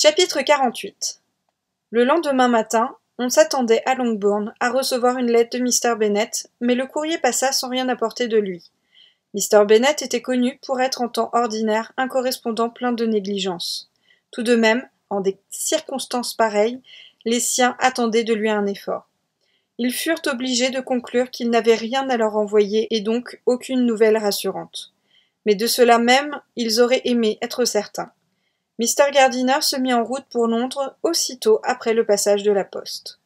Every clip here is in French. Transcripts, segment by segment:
Chapitre 48. Le lendemain matin, on s'attendait à Longbourn à recevoir une lettre de Mr. Bennet, mais le courrier passa sans rien apporter de lui. Mr. Bennet était connu pour être en temps ordinaire un correspondant plein de négligence. Tout de même, en des circonstances pareilles, les siens attendaient de lui un effort. Ils furent obligés de conclure qu'il n'avait rien à leur envoyer et donc aucune nouvelle rassurante. Mais de cela même, ils auraient aimé être certains. Mr. Gardiner se mit en route pour Londres aussitôt après le passage de la poste.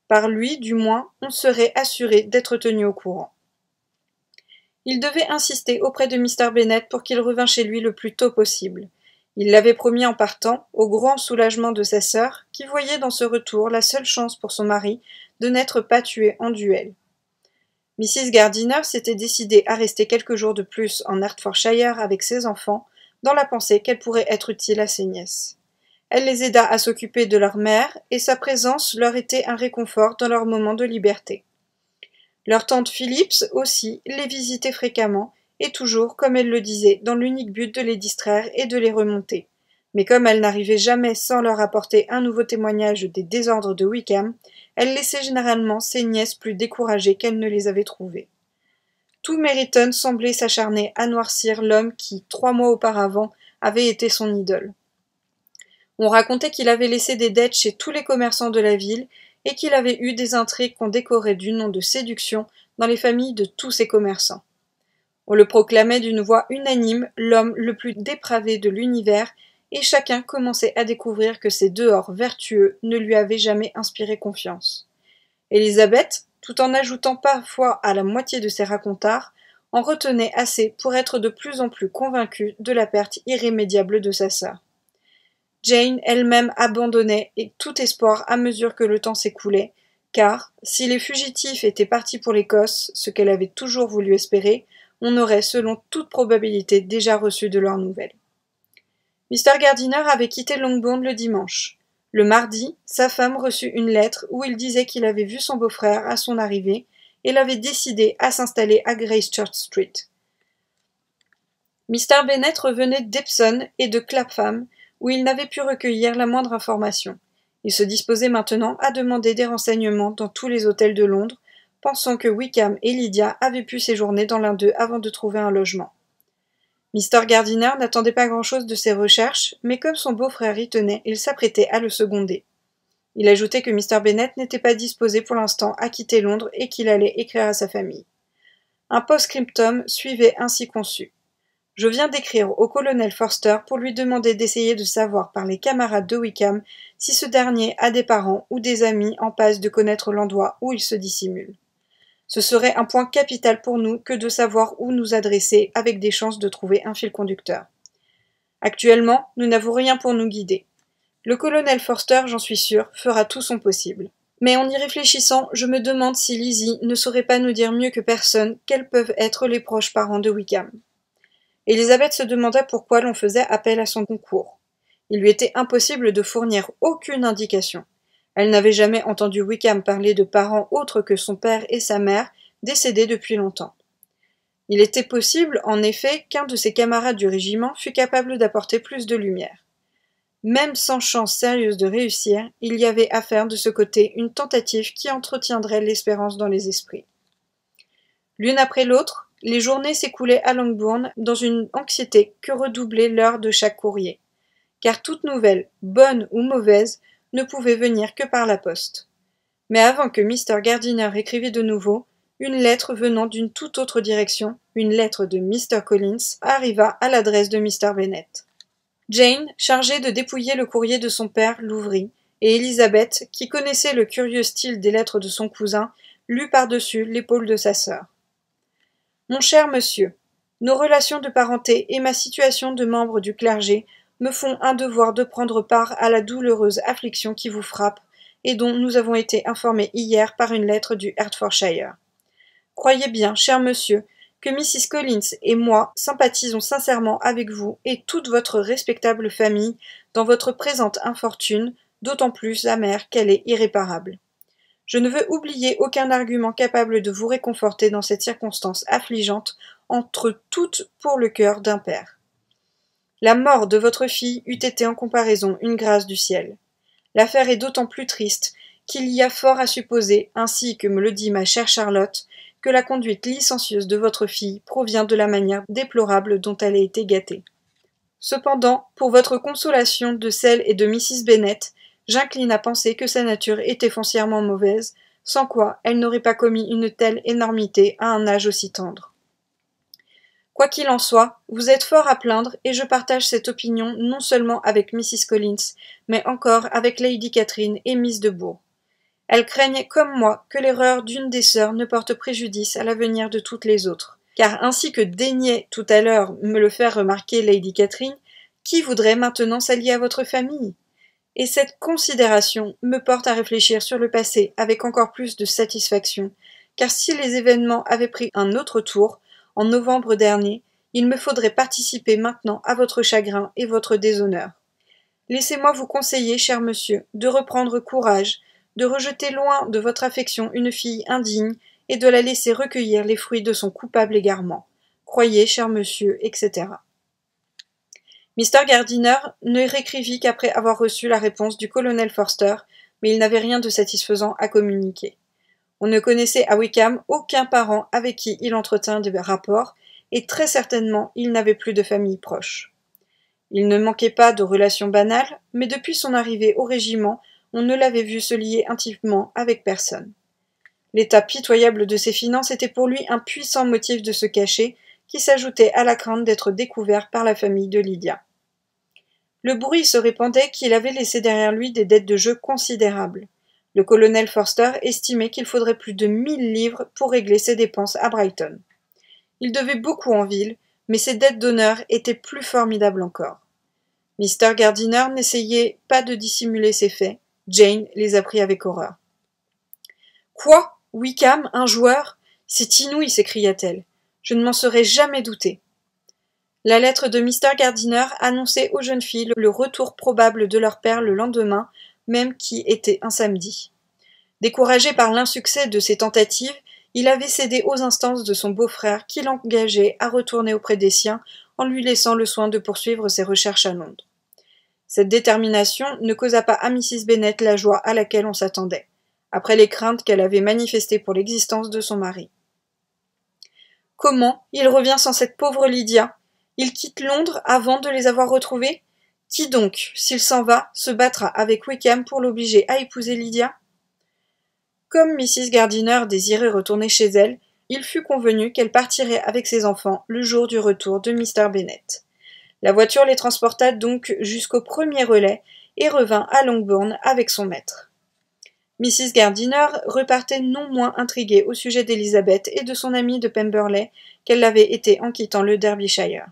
Par lui, du moins, on serait assuré d'être tenu au courant. Il devait insister auprès de Mr. Bennet pour qu'il revînt chez lui le plus tôt possible. Il l'avait promis en partant, au grand soulagement de sa sœur, qui voyait dans ce retour la seule chance pour son mari de n'être pas tué en duel. Mrs. Gardiner s'était décidée à rester quelques jours de plus en Hertfordshire avec ses enfants, dans la pensée qu'elle pourrait être utile à ses nièces. Elle les aida à s'occuper de leur mère, et sa présence leur était un réconfort dans leurs moments de liberté. Leur tante Phillips aussi les visitait fréquemment, et toujours, comme elle le disait, dans l'unique but de les distraire et de les remonter. Mais comme elle n'arrivait jamais sans leur apporter un nouveau témoignage des désordres de Wickham, elle laissait généralement ses nièces plus découragées qu'elle ne les avait trouvées. Tout Meryton semblait s'acharner à noircir l'homme qui, 3 mois auparavant, avait été son idole. On racontait qu'il avait laissé des dettes chez tous les commerçants de la ville et qu'il avait eu des intrigues qu'on décorait du nom de séduction dans les familles de tous ces commerçants. On le proclamait d'une voix unanime l'homme le plus dépravé de l'univers, et chacun commençait à découvrir que ses dehors vertueux ne lui avaient jamais inspiré confiance. Élisabeth, tout en n'ajoutant parfois à la moitié de ses racontards, en retenait assez pour être de plus en plus convaincue de la perte irrémédiable de sa sœur. Jane elle-même abandonnait tout espoir à mesure que le temps s'écoulait, car, si les fugitifs étaient partis pour l'Écosse, ce qu'elle avait toujours voulu espérer, on aurait, selon toute probabilité, déjà reçu de leurs nouvelles. Mr. Gardiner avait quitté Longbourn le dimanche. Le mardi, sa femme reçut une lettre où il disait qu'il avait vu son beau-frère à son arrivée et l'avait décidé à s'installer à Gracechurch Street. Mr. Bennet revenait d'Epsom et de Clapham, où il n'avait pu recueillir la moindre information. Il se disposait maintenant à demander des renseignements dans tous les hôtels de Londres, pensant que Wickham et Lydia avaient pu séjourner dans l'un d'eux avant de trouver un logement. Mr. Gardiner n'attendait pas grand-chose de ses recherches, mais comme son beau-frère y tenait, il s'apprêtait à le seconder. Il ajoutait que Mr. Bennet n'était pas disposé pour l'instant à quitter Londres et qu'il allait écrire à sa famille. Un post-scriptum suivait ainsi conçu. Je viens d'écrire au colonel Forster pour lui demander d'essayer de savoir par les camarades de Wickham si ce dernier a des parents ou des amis en passe de connaître l'endroit où il se dissimule. Ce serait un point capital pour nous que de savoir où nous adresser avec des chances de trouver un fil conducteur. Actuellement, nous n'avons rien pour nous guider. Le colonel Forster, j'en suis sûr, fera tout son possible. Mais en y réfléchissant, je me demande si Lizzie ne saurait pas nous dire mieux que personne quels peuvent être les proches parents de Wickham. Élisabeth se demanda pourquoi l'on faisait appel à son concours. Il lui était impossible de fournir aucune indication. Elle n'avait jamais entendu Wickham parler de parents autres que son père et sa mère, décédés depuis longtemps. Il était possible, en effet, qu'un de ses camarades du régiment fût capable d'apporter plus de lumière. Même sans chance sérieuse de réussir, il y avait à faire de ce côté une tentative qui entretiendrait l'espérance dans les esprits. L'une après l'autre, les journées s'écoulaient à Longbourn dans une anxiété que redoublait l'heure de chaque courrier, car toute nouvelle, bonne ou mauvaise, ne pouvait venir que par la poste. Mais avant que Mr. Gardiner écrivît de nouveau, une lettre venant d'une toute autre direction, une lettre de Mr. Collins, arriva à l'adresse de Mr. Bennet. Jane, chargée de dépouiller le courrier de son père, l'ouvrit, et Élisabeth, qui connaissait le curieux style des lettres de son cousin, lut par-dessus l'épaule de sa sœur. Mon cher monsieur, nos relations de parenté et ma situation de membre du clergé me font un devoir de prendre part à la douloureuse affliction qui vous frappe et dont nous avons été informés hier par une lettre du Hertfordshire. Croyez bien, cher monsieur, que Mrs. Collins et moi sympathisons sincèrement avec vous et toute votre respectable famille dans votre présente infortune, d'autant plus amère qu'elle est irréparable. Je ne veux oublier aucun argument capable de vous réconforter dans cette circonstance affligeante, entre toutes pour le cœur d'un père. La mort de votre fille eût été en comparaison une grâce du ciel. L'affaire est d'autant plus triste qu'il y a fort à supposer, ainsi que me le dit ma chère Charlotte, que la conduite licencieuse de votre fille provient de la manière déplorable dont elle a été gâtée. Cependant, pour votre consolation de celle et de Mrs. Bennet, j'incline à penser que sa nature était foncièrement mauvaise, sans quoi elle n'aurait pas commis une telle énormité à un âge aussi tendre. Quoi qu'il en soit, vous êtes fort à plaindre, et je partage cette opinion non seulement avec Mrs. Collins, mais encore avec Lady Catherine et Miss de Bourgh. Elles craignent, comme moi, que l'erreur d'une des sœurs ne porte préjudice à l'avenir de toutes les autres, car ainsi que daignait tout à l'heure me le faire remarquer Lady Catherine, qui voudrait maintenant s'allier à votre famille? Et cette considération me porte à réfléchir sur le passé avec encore plus de satisfaction, car si les événements avaient pris un autre tour, en novembre dernier, il me faudrait participer maintenant à votre chagrin et votre déshonneur. Laissez-moi vous conseiller, cher monsieur, de reprendre courage, de rejeter loin de votre affection une fille indigne, et de la laisser recueillir les fruits de son coupable égarement. Croyez, cher monsieur, etc. Mr. Gardiner ne réécrivit qu'après avoir reçu la réponse du colonel Forster, mais il n'avait rien de satisfaisant à communiquer. On ne connaissait à Wickham aucun parent avec qui il entretint des rapports, et très certainement il n'avait plus de famille proche. Il ne manquait pas de relations banales, mais depuis son arrivée au régiment, on ne l'avait vu se lier intimement avec personne. L'état pitoyable de ses finances était pour lui un puissant motif de se cacher, qui s'ajoutait à la crainte d'être découvert par la famille de Lydia. Le bruit se répandait qu'il avait laissé derrière lui des dettes de jeu considérables. Le colonel Forster estimait qu'il faudrait plus de 1000 livres pour régler ses dépenses à Brighton. Il devait beaucoup en ville, mais ses dettes d'honneur étaient plus formidables encore. Mr. Gardiner n'essayait pas de dissimuler ses faits. Jane les apprit avec horreur. « Quoi? Wickham, un joueur? C'est inouï, s'écria-t-elle. Je ne m'en serais jamais douté. » La lettre de Mr. Gardiner annonçait aux jeunes filles le retour probable de leur père le lendemain, même qui était un samedi. Découragé par l'insuccès de ses tentatives, il avait cédé aux instances de son beau-frère qui l'engageait à retourner auprès des siens en lui laissant le soin de poursuivre ses recherches à Londres. Cette détermination ne causa pas à Mrs. Bennet la joie à laquelle on s'attendait, après les craintes qu'elle avait manifestées pour l'existence de son mari. Comment? Il revient sans cette pauvre Lydia? Il quitte Londres avant de les avoir retrouvés? Qui donc, s'il s'en va, se battra avec Wickham pour l'obliger à épouser Lydia? Comme Mrs. Gardiner désirait retourner chez elle, il fut convenu qu'elle partirait avec ses enfants le jour du retour de Mr. Bennet. La voiture les transporta donc jusqu'au premier relais et revint à Longbourn avec son maître. Mrs. Gardiner repartait non moins intriguée au sujet d'Elizabeth et de son amie de Pemberley qu'elle l'avait été en quittant le Derbyshire.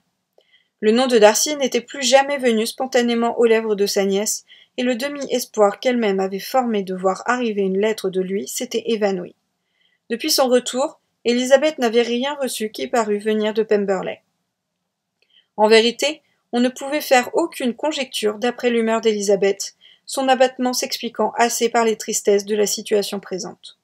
Le nom de Darcy n'était plus jamais venu spontanément aux lèvres de sa nièce, et le demi-espoir qu'elle-même avait formé de voir arriver une lettre de lui s'était évanoui. Depuis son retour, Elizabeth n'avait rien reçu qui parût venir de Pemberley. En vérité, on ne pouvait faire aucune conjecture d'après l'humeur d'Elizabeth, son abattement s'expliquant assez par les tristesses de la situation présente.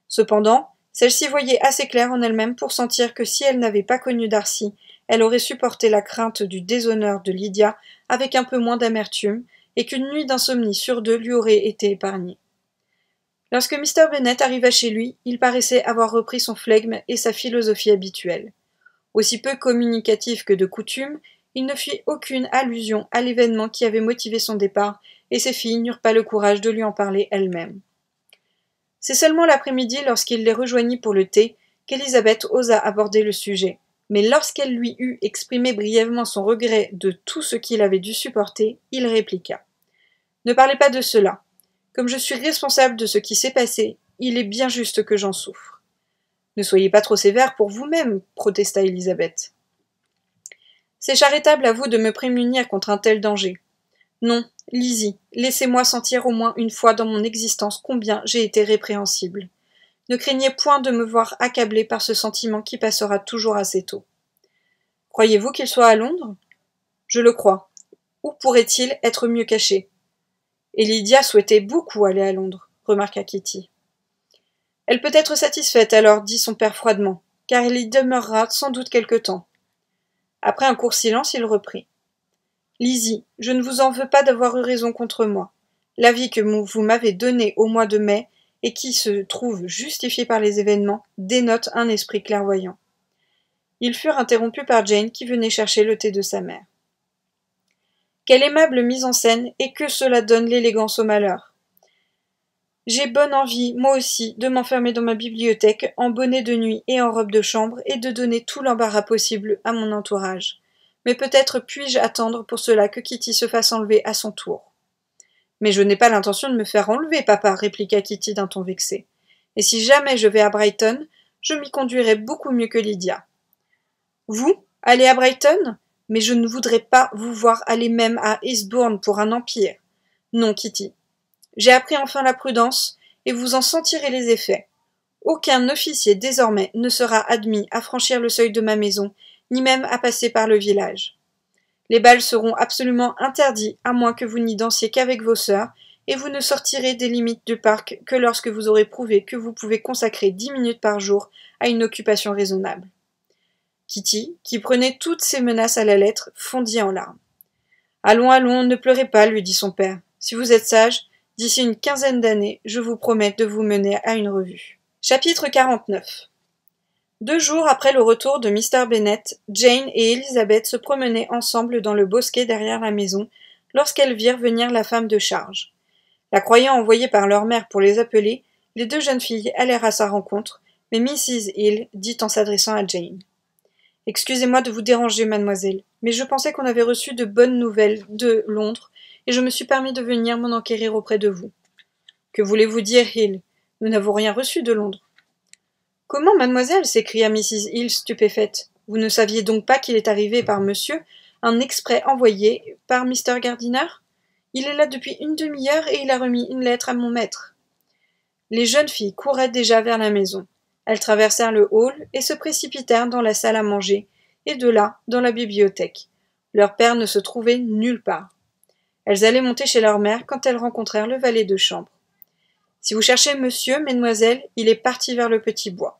Cependant, celle-ci voyait assez clair en elle-même pour sentir que si elle n'avait pas connu Darcy, elle aurait supporté la crainte du déshonneur de Lydia avec un peu moins d'amertume, et qu'une nuit d'insomnie sur 2 lui aurait été épargnée. Lorsque Mr. Bennet arriva chez lui, il paraissait avoir repris son flegme et sa philosophie habituelle. Aussi peu communicatif que de coutume, il ne fit aucune allusion à l'événement qui avait motivé son départ, et ses filles n'eurent pas le courage de lui en parler elles-mêmes. C'est seulement l'après-midi, lorsqu'il les rejoignit pour le thé, qu'Élisabeth osa aborder le sujet, mais lorsqu'elle lui eut exprimé brièvement son regret de tout ce qu'il avait dû supporter, il répliqua. « Ne parlez pas de cela. Comme je suis responsable de ce qui s'est passé, il est bien juste que j'en souffre. » « Ne soyez pas trop sévère pour vous-même, protesta Élisabeth. C'est charitable à vous de me prémunir contre un tel danger. Non, Lizzie, laissez-moi sentir au moins une fois dans mon existence combien j'ai été répréhensible. Ne craignez point de me voir accablée par ce sentiment qui passera toujours assez tôt. Croyez-vous qu'il soit à Londres? Je le crois. Où pourrait-il être mieux caché? Et Lydia souhaitait beaucoup aller à Londres, remarqua Kitty. Elle peut être satisfaite alors, dit son père froidement, car elle y demeurera sans doute quelque temps. Après un court silence, il reprit. Lizzie, je ne vous en veux pas d'avoir eu raison contre moi. L'avis que vous m'avez donné au mois de mai, et qui se trouve justifié par les événements, dénote un esprit clairvoyant. » Ils furent interrompus par Jane qui venait chercher le thé de sa mère. « Quelle aimable mise en scène, et que cela donne l'élégance au malheur. J'ai bonne envie, moi aussi, de m'enfermer dans ma bibliothèque, en bonnet de nuit et en robe de chambre, et de donner tout l'embarras possible à mon entourage. Mais peut-être puis-je attendre pour cela que Kitty se fasse enlever à son tour. » « Mais je n'ai pas l'intention de me faire enlever, papa, répliqua Kitty d'un ton vexé. Et si jamais je vais à Brighton, je m'y conduirai beaucoup mieux que Lydia. »« Vous, aller à Brighton ? Mais je ne voudrais pas vous voir aller même à Eastbourne pour un empire. Non, Kitty. J'ai appris enfin la prudence, et vous en sentirez les effets. Aucun officier désormais ne sera admis à franchir le seuil de ma maison, ni même à passer par le village. Les bals seront absolument interdits, à moins que vous n'y dansiez qu'avec vos sœurs, et vous ne sortirez des limites du parc que lorsque vous aurez prouvé que vous pouvez consacrer 10 minutes par jour à une occupation raisonnable. » Kitty, qui prenait toutes ces menaces à la lettre, fondit en larmes. « Allons, allons, ne pleurez pas, lui dit son père. Si vous êtes sage, d'ici une quinzaine d'années, je vous promets de vous mener à une revue. » Chapitre 49. 2 jours après le retour de Mr. Bennet, Jane et Elizabeth se promenaient ensemble dans le bosquet derrière la maison, lorsqu'elles virent venir la femme de charge. La croyant envoyée par leur mère pour les appeler, les 2 jeunes filles allèrent à sa rencontre, mais Mrs. Hill dit en s'adressant à Jane. « Excusez-moi de vous déranger, mademoiselle, mais je pensais qu'on avait reçu de bonnes nouvelles de Londres, et je me suis permis de venir m'en enquérir auprès de vous. »« Que voulez-vous dire, Hill ? Nous n'avons rien reçu de Londres. » « Comment, mademoiselle » s'écria Mrs. Hill stupéfaite. « Vous ne saviez donc pas qu'il est arrivé par monsieur un exprès envoyé par Mr. Gardiner ? Il est là depuis une demi-heure et il a remis une lettre à mon maître. » Les jeunes filles couraient déjà vers la maison. Elles traversèrent le hall et se précipitèrent dans la salle à manger, et de là dans la bibliothèque. Leur père ne se trouvait nulle part. Elles allaient monter chez leur mère quand elles rencontrèrent le valet de chambre. « Si vous cherchez monsieur, mesdemoiselles, il est parti vers le petit bois. »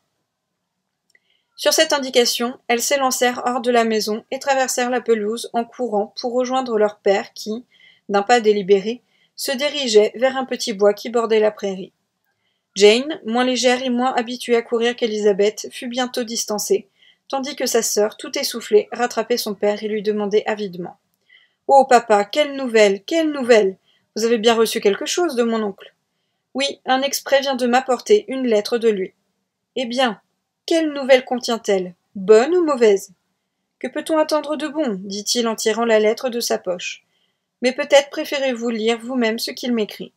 Sur cette indication, elles s'élancèrent hors de la maison et traversèrent la pelouse en courant pour rejoindre leur père qui, d'un pas délibéré, se dirigeait vers un petit bois qui bordait la prairie. Jane, moins légère et moins habituée à courir qu'Elizabeth, fut bientôt distancée, tandis que sa sœur, tout essoufflée, rattrapait son père et lui demandait avidement. « Oh, papa, quelle nouvelle, quelle nouvelle! Vous avez bien reçu quelque chose de mon oncle. » »« Oui, un exprès vient de m'apporter une lettre de lui. »« Eh bien, quelle nouvelle contient-elle? Bonne ou mauvaise ? » ?»« Que peut-on attendre de bon ? » dit-il en tirant la lettre de sa poche. « Mais peut-être préférez-vous lire vous-même ce qu'il m'écrit. »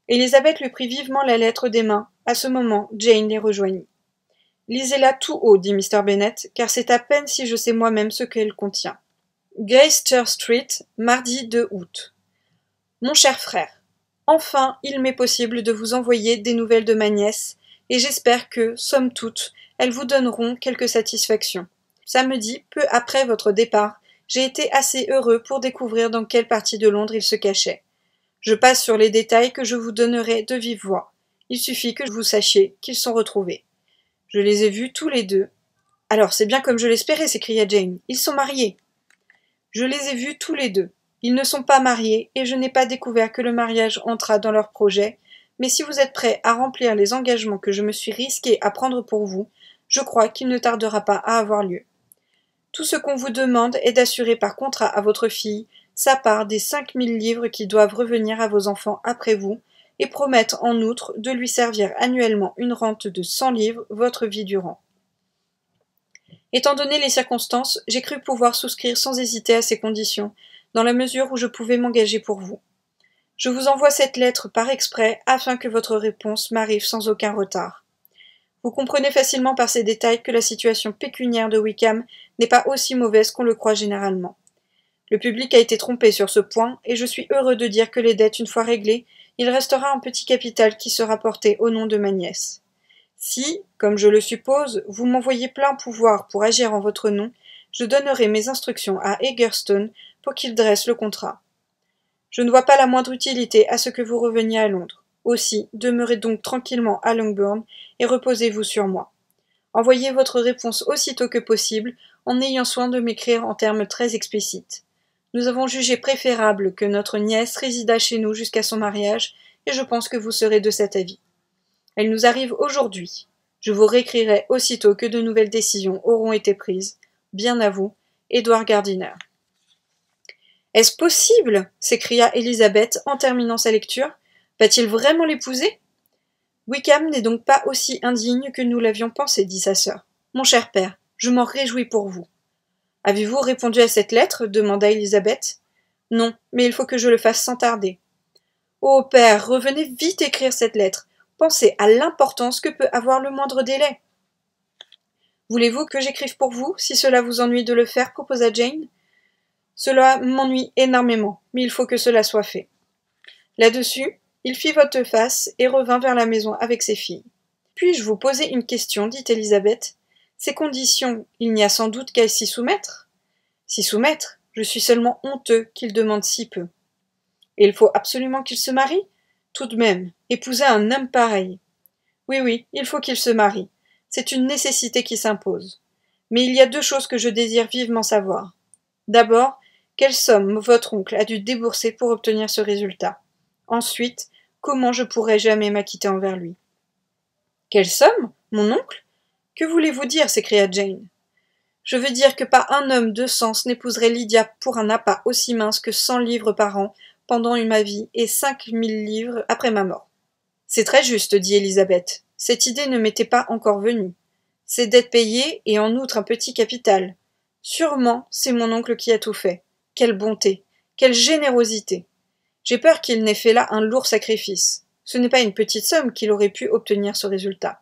Elizabeth lui prit vivement la lettre des mains. À ce moment, Jane les rejoignit. « Lisez-la tout haut, dit Mr. Bennet, car c'est à peine si je sais moi-même ce qu'elle contient. Greyster Street, mardi 2 août. Mon cher frère, enfin il m'est possible de vous envoyer des nouvelles de ma nièce, et j'espère que, somme toute, elles vous donneront quelque satisfaction. Samedi, peu après votre départ, j'ai été assez heureux pour découvrir dans quelle partie de Londres il se cachait. Je passe sur les détails que je vous donnerai de vive voix. Il suffit que vous sachiez qu'ils sont retrouvés. Je les ai vus tous les 2. Alors c'est bien comme je l'espérais, s'écria Jane. Ils sont mariés. Je les ai vus tous les 2. Ils ne sont pas mariés, et je n'ai pas découvert que le mariage entrât dans leurs projets, mais si vous êtes prêts à remplir les engagements que je me suis risqué à prendre pour vous, je crois qu'il ne tardera pas à avoir lieu. Tout ce qu'on vous demande est d'assurer par contrat à votre fille sa part des 5 000 livres qui doivent revenir à vos enfants après vous, et promettre en outre de lui servir annuellement une rente de 100 livres votre vie durant. Étant donné les circonstances, j'ai cru pouvoir souscrire sans hésiter à ces conditions, dans la mesure où je pouvais m'engager pour vous. Je vous envoie cette lettre par exprès afin que votre réponse m'arrive sans aucun retard. Vous comprenez facilement par ces détails que la situation pécuniaire de Wickham n'est pas aussi mauvaise qu'on le croit généralement. Le public a été trompé sur ce point, et je suis heureux de dire que les dettes une fois réglées, il restera un petit capital qui sera porté au nom de ma nièce. Si, comme je le suppose, vous m'envoyez plein pouvoir pour agir en votre nom, je donnerai mes instructions à Egerstone pour qu'il dresse le contrat. Je ne vois pas la moindre utilité à ce que vous reveniez à Londres. Aussi, demeurez donc tranquillement à Longbourn et reposez-vous sur moi. Envoyez votre réponse aussitôt que possible, en ayant soin de m'écrire en termes très explicites. Nous avons jugé préférable que notre nièce résidât chez nous jusqu'à son mariage, et je pense que vous serez de cet avis. Elle nous arrive aujourd'hui. Je vous réécrirai aussitôt que de nouvelles décisions auront été prises. Bien à vous, Edward Gardiner. Est-ce possible? S'écria Élisabeth en terminant sa lecture. Va-t-il vraiment l'épouser? Wickham n'est donc pas aussi indigne que nous l'avions pensé, dit sa sœur. Mon cher père, je m'en réjouis pour vous. Avez-vous répondu à cette lettre? Demanda Élisabeth. Non, mais il faut que je le fasse sans tarder. Oh, père, revenez vite écrire cette lettre. Pensez à l'importance que peut avoir le moindre délai. Voulez-vous que j'écrive pour vous, si cela vous ennuie de le faire, proposa Jane. Cela m'ennuie énormément, mais il faut que cela soit fait. Là-dessus, il fit volte-face et revint vers la maison avec ses filles. Puis-je vous poser une question, dit Élisabeth. Ces conditions, il n'y a sans doute qu'à s'y soumettre. S'y soumettre? Je suis seulement honteux qu'il demande si peu. Et il faut absolument qu'il se marie? Tout de même, épouser un homme pareil. Oui, il faut qu'il se marie. C'est une nécessité qui s'impose. Mais il y a deux choses que je désire vivement savoir. D'abord, quelle somme votre oncle a dû débourser pour obtenir ce résultat? Ensuite, comment je pourrai jamais m'acquitter envers lui? Quelle somme? Mon oncle? Que voulez-vous dire? S'écria Jane. Je veux dire que pas un homme de sens n'épouserait Lydia pour un appât aussi mince que 100 livres par an pendant ma vie et 5000 livres après ma mort. C'est très juste, dit Élisabeth. Cette idée ne m'était pas encore venue. Ses dettes payées et en outre un petit capital. Sûrement, c'est mon oncle qui a tout fait. Quelle bonté, quelle générosité. J'ai peur qu'il n'ait fait là un lourd sacrifice. Ce n'est pas une petite somme qu'il aurait pu obtenir ce résultat.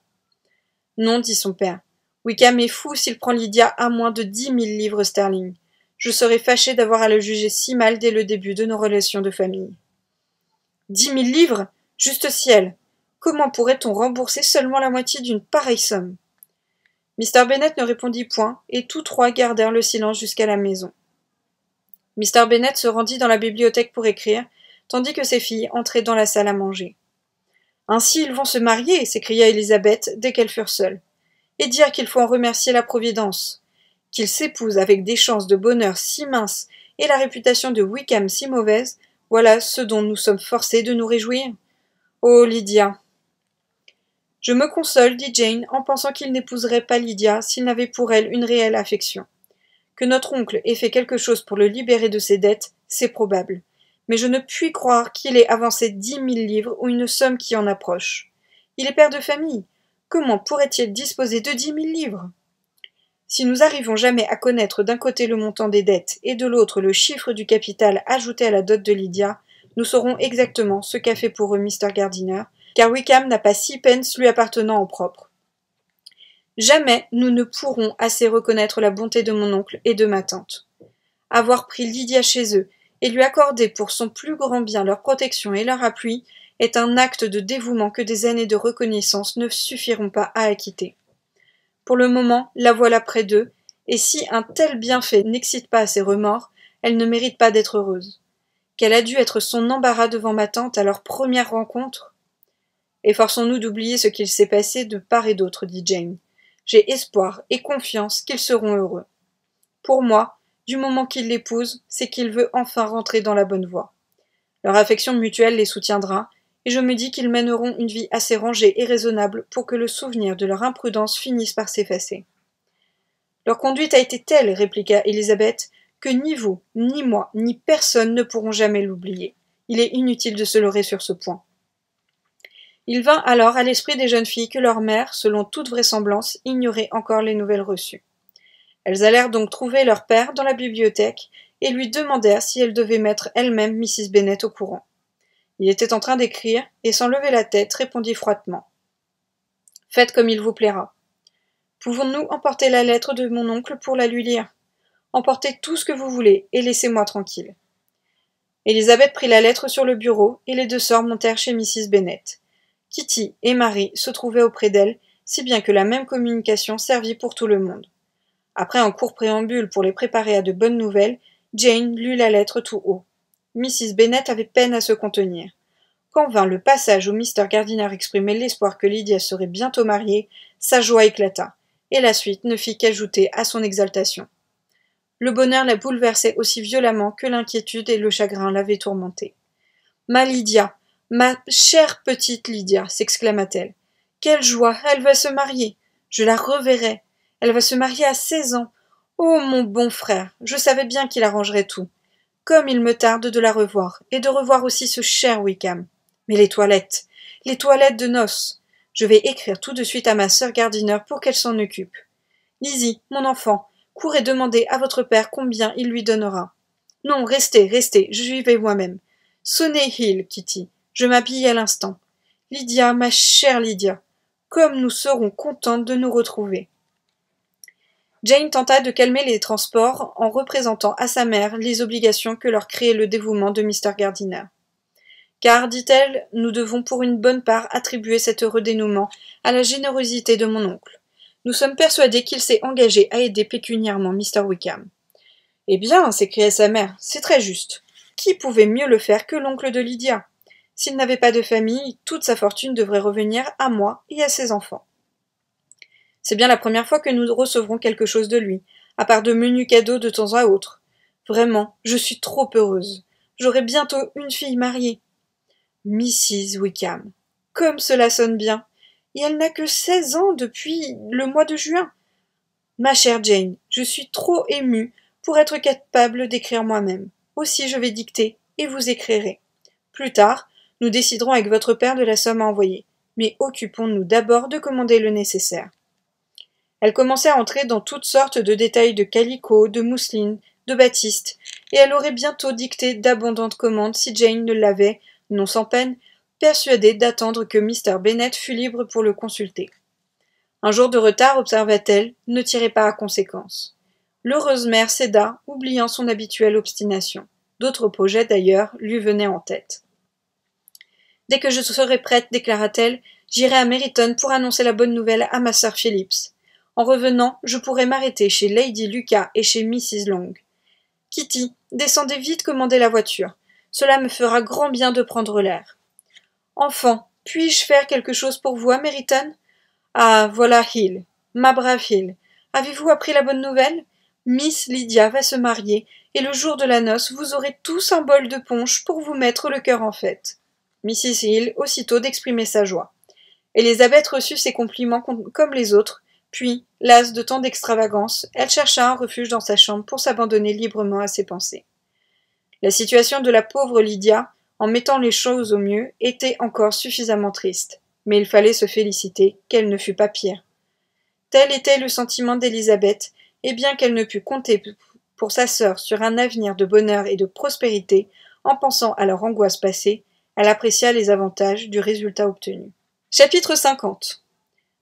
Non, dit son père. Wickham est fou s'il prend Lydia à moins de 10 000 livres sterling. Je serais fâché d'avoir à le juger si mal dès le début de nos relations de famille. 10 000 livres? Juste ciel! Comment pourrait-on rembourser seulement la moitié d'une pareille somme? Mr. Bennet ne répondit point, et tous trois gardèrent le silence jusqu'à la maison. Mr. Bennet se rendit dans la bibliothèque pour écrire, tandis que ses filles entraient dans la salle à manger. Ainsi ils vont se marier, s'écria Élisabeth dès qu'elles furent seules. Et dire qu'il faut en remercier la Providence. Qu'ils s'épousent avec des chances de bonheur si minces et la réputation de Wickham si mauvaise, voilà ce dont nous sommes forcés de nous réjouir. Oh, Lydia! Je me console, dit Jane, en pensant qu'il n'épouserait pas Lydia s'il n'avait pour elle une réelle affection. Que notre oncle ait fait quelque chose pour le libérer de ses dettes, c'est probable. Mais je ne puis croire qu'il ait avancé 10 000 livres ou une somme qui en approche. Il est père de famille. Comment pourrait-il disposer de 10 000 livres? Si nous arrivons jamais à connaître d'un côté le montant des dettes et de l'autre le chiffre du capital ajouté à la dot de Lydia, nous saurons exactement ce qu'a fait pour eux Mr. Gardiner, car Wickham n'a pas 6 pence lui appartenant en propre. Jamais nous ne pourrons assez reconnaître la bonté de mon oncle et de ma tante. Avoir pris Lydia chez eux et lui accorder pour son plus grand bien leur protection et leur appui est un acte de dévouement que des années de reconnaissance ne suffiront pas à acquitter. Pour le moment, la voilà près d'eux, et si un tel bienfait n'excite pas ses remords, elle ne mérite pas d'être heureuse. Quel a dû être son embarras devant ma tante à leur première rencontre? Efforçons-nous d'oublier ce qu'il s'est passé de part et d'autre, dit Jane. J'ai espoir et confiance qu'ils seront heureux. Pour moi, du moment qu'il l'épouse, c'est qu'il veut enfin rentrer dans la bonne voie. Leur affection mutuelle les soutiendra, et je me dis qu'ils mèneront une vie assez rangée et raisonnable pour que le souvenir de leur imprudence finisse par s'effacer. Leur conduite a été telle, répliqua Élisabeth, que ni vous, ni moi, ni personne ne pourront jamais l'oublier. Il est inutile de se leurrer sur ce point. Il vint alors à l'esprit des jeunes filles que leur mère, selon toute vraisemblance, ignorait encore les nouvelles reçues. Elles allèrent donc trouver leur père dans la bibliothèque et lui demandèrent si elles devaient mettre elles-mêmes Mrs. Bennet au courant. Il était en train d'écrire, et sans lever la tête, répondit froidement. « Faites comme il vous plaira. Pouvons-nous emporter la lettre de mon oncle pour la lui lire? Emportez tout ce que vous voulez, et laissez-moi tranquille. » Élisabeth prit la lettre sur le bureau, et les deux sœurs montèrent chez Mrs. Bennet. Kitty et Marie se trouvaient auprès d'elle, si bien que la même communication servit pour tout le monde. Après un court préambule pour les préparer à de bonnes nouvelles, Jane lut la lettre tout haut. Mrs. Bennet avait peine à se contenir. Quand vint le passage où Mr. Gardiner exprimait l'espoir que Lydia serait bientôt mariée, sa joie éclata, et la suite ne fit qu'ajouter à son exaltation. Le bonheur la bouleversait aussi violemment que l'inquiétude et le chagrin l'avaient tourmentée. « Ma Lydia, ma chère petite Lydia !» s'exclama-t-elle. « Quelle joie! Elle va se marier! Je la reverrai! Elle va se marier à 16 ans! Oh, mon bon frère! Je savais bien qu'il arrangerait tout! Comme il me tarde de la revoir, et de revoir aussi ce cher Wickham! Mais les toilettes de noces! Je vais écrire tout de suite à ma sœur Gardiner pour qu'elle s'en occupe. Lizzie, mon enfant, courez demander à votre père combien il lui donnera. Non, restez, j'y vais moi-même. Sonnez Hill, Kitty, je m'habille à l'instant. Lydia, ma chère Lydia, comme nous serons contentes de nous retrouver. » Jane tenta de calmer les transports en représentant à sa mère les obligations que leur créait le dévouement de Mr. Gardiner. Car, dit-elle, nous devons pour une bonne part attribuer cet heureux dénouement à la générosité de mon oncle. Nous sommes persuadés qu'il s'est engagé à aider pécuniairement Mr. Wickham. Eh bien, s'écria sa mère, c'est très juste. Qui pouvait mieux le faire que l'oncle de Lydia? S'il n'avait pas de famille, toute sa fortune devrait revenir à moi et à ses enfants. C'est bien la première fois que nous recevrons quelque chose de lui, à part de menus cadeaux de temps à autre. Vraiment, je suis trop heureuse. J'aurai bientôt une fille mariée. Mrs. Wickham. Comme cela sonne bien. Et elle n'a que 16 ans depuis le mois de juin. Ma chère Jane, je suis trop émue pour être capable d'écrire moi-même. Aussi je vais dicter et vous écrirez. Plus tard, nous déciderons avec votre père de la somme à envoyer. Mais occupons-nous d'abord de commander le nécessaire. Elle commençait à entrer dans toutes sortes de détails de calicot, de mousseline, de batiste, et elle aurait bientôt dicté d'abondantes commandes si Jane ne l'avait, non sans peine, persuadée d'attendre que Mr. Bennet fût libre pour le consulter. Un jour de retard, observa-t-elle, ne tirait pas à conséquence. L'heureuse mère céda, oubliant son habituelle obstination. D'autres projets, d'ailleurs, lui venaient en tête. « Dès que je serai prête, déclara-t-elle, j'irai à Meryton pour annoncer la bonne nouvelle à ma sœur Phillips. En revenant, je pourrai m'arrêter chez Lady Lucas et chez Mrs. Long. Kitty, descendez vite commander la voiture. Cela me fera grand bien de prendre l'air. Enfant, puis-je faire quelque chose pour vous à Meryton? Ah, voilà Hill. Ma brave Hill. Avez-vous appris la bonne nouvelle? Miss Lydia va se marier, et le jour de la noce, vous aurez tous un bol de punch pour vous mettre le cœur en fête. Mrs. Hill aussitôt d'exprimer sa joie. Élisabeth reçut ses compliments comme les autres, puis, lasse de tant d'extravagance, elle chercha un refuge dans sa chambre pour s'abandonner librement à ses pensées. La situation de la pauvre Lydia, en mettant les choses au mieux, était encore suffisamment triste, mais il fallait se féliciter qu'elle ne fût pas pire. Tel était le sentiment d'Élisabeth, et bien qu'elle ne pût compter pour sa sœur sur un avenir de bonheur et de prospérité, en pensant à leur angoisse passée, elle apprécia les avantages du résultat obtenu. Chapitre 50.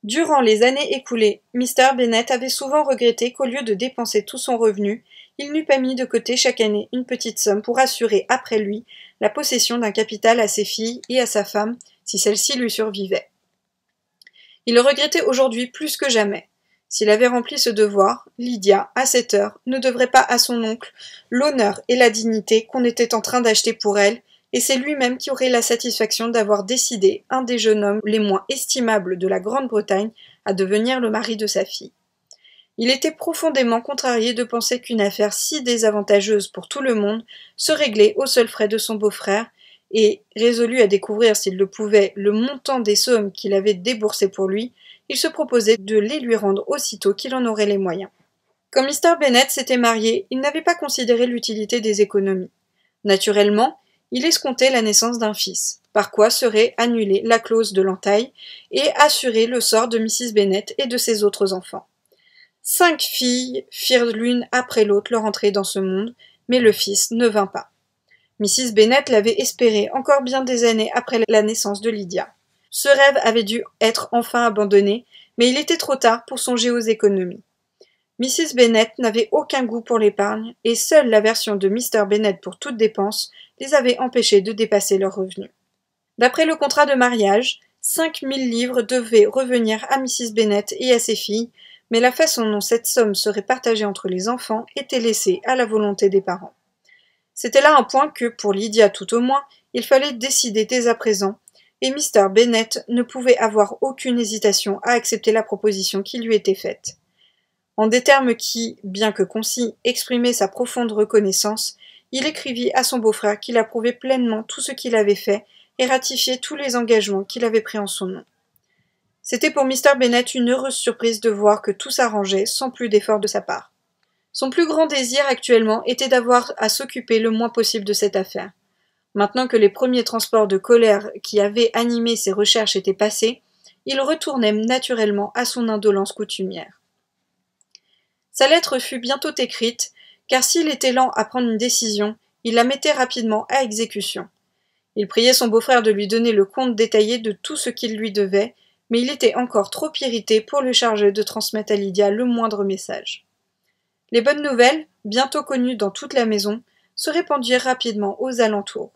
Durant les années écoulées, Mr. Bennet avait souvent regretté qu'au lieu de dépenser tout son revenu, il n'eût pas mis de côté chaque année une petite somme pour assurer après lui la possession d'un capital à ses filles et à sa femme, si celle-ci lui survivait. Il le regrettait aujourd'hui plus que jamais. S'il avait rempli ce devoir, Lydia, à cette heure, ne devrait pas à son oncle l'honneur et la dignité qu'on était en train d'acheter pour elle, et c'est lui-même qui aurait la satisfaction d'avoir décidé un des jeunes hommes les moins estimables de la Grande-Bretagne à devenir le mari de sa fille. Il était profondément contrarié de penser qu'une affaire si désavantageuse pour tout le monde se réglait aux seuls frais de son beau-frère, et, résolu à découvrir s'il le pouvait le montant des sommes qu'il avait déboursées pour lui, il se proposait de les lui rendre aussitôt qu'il en aurait les moyens. Quand Mr. Bennet s'était marié, il n'avait pas considéré l'utilité des économies. Naturellement, il escomptait la naissance d'un fils, par quoi serait annulée la clause de l'entaille et assuré le sort de Mrs. Bennet et de ses autres enfants. 5 filles firent l'une après l'autre leur entrée dans ce monde, mais le fils ne vint pas. Mrs. Bennet l'avait espéré encore bien des années après la naissance de Lydia. Ce rêve avait dû être enfin abandonné, mais il était trop tard pour songer aux économies. Mrs. Bennet n'avait aucun goût pour l'épargne, et seule l'aversion de Mr. Bennet pour toute dépense les avait empêchés de dépasser leurs revenus. D'après le contrat de mariage, 5 000 livres devaient revenir à Mrs. Bennet et à ses filles, mais la façon dont cette somme serait partagée entre les enfants était laissée à la volonté des parents. C'était là un point que, pour Lydia tout au moins, il fallait décider dès à présent, et Mr. Bennet ne pouvait avoir aucune hésitation à accepter la proposition qui lui était faite. En des termes qui, bien que concis, exprimaient sa profonde reconnaissance, il écrivit à son beau-frère qu'il approuvait pleinement tout ce qu'il avait fait et ratifiait tous les engagements qu'il avait pris en son nom. C'était pour Mr. Bennet une heureuse surprise de voir que tout s'arrangeait sans plus d'efforts de sa part. Son plus grand désir actuellement était d'avoir à s'occuper le moins possible de cette affaire. Maintenant que les premiers transports de colère qui avaient animé ses recherches étaient passés, il retournait naturellement à son indolence coutumière. Sa lettre fut bientôt écrite, car s'il était lent à prendre une décision, il la mettait rapidement à exécution. Il priait son beau-frère de lui donner le compte détaillé de tout ce qu'il lui devait, mais il était encore trop irrité pour le charger de transmettre à Lydia le moindre message. Les bonnes nouvelles, bientôt connues dans toute la maison, se répandirent rapidement aux alentours.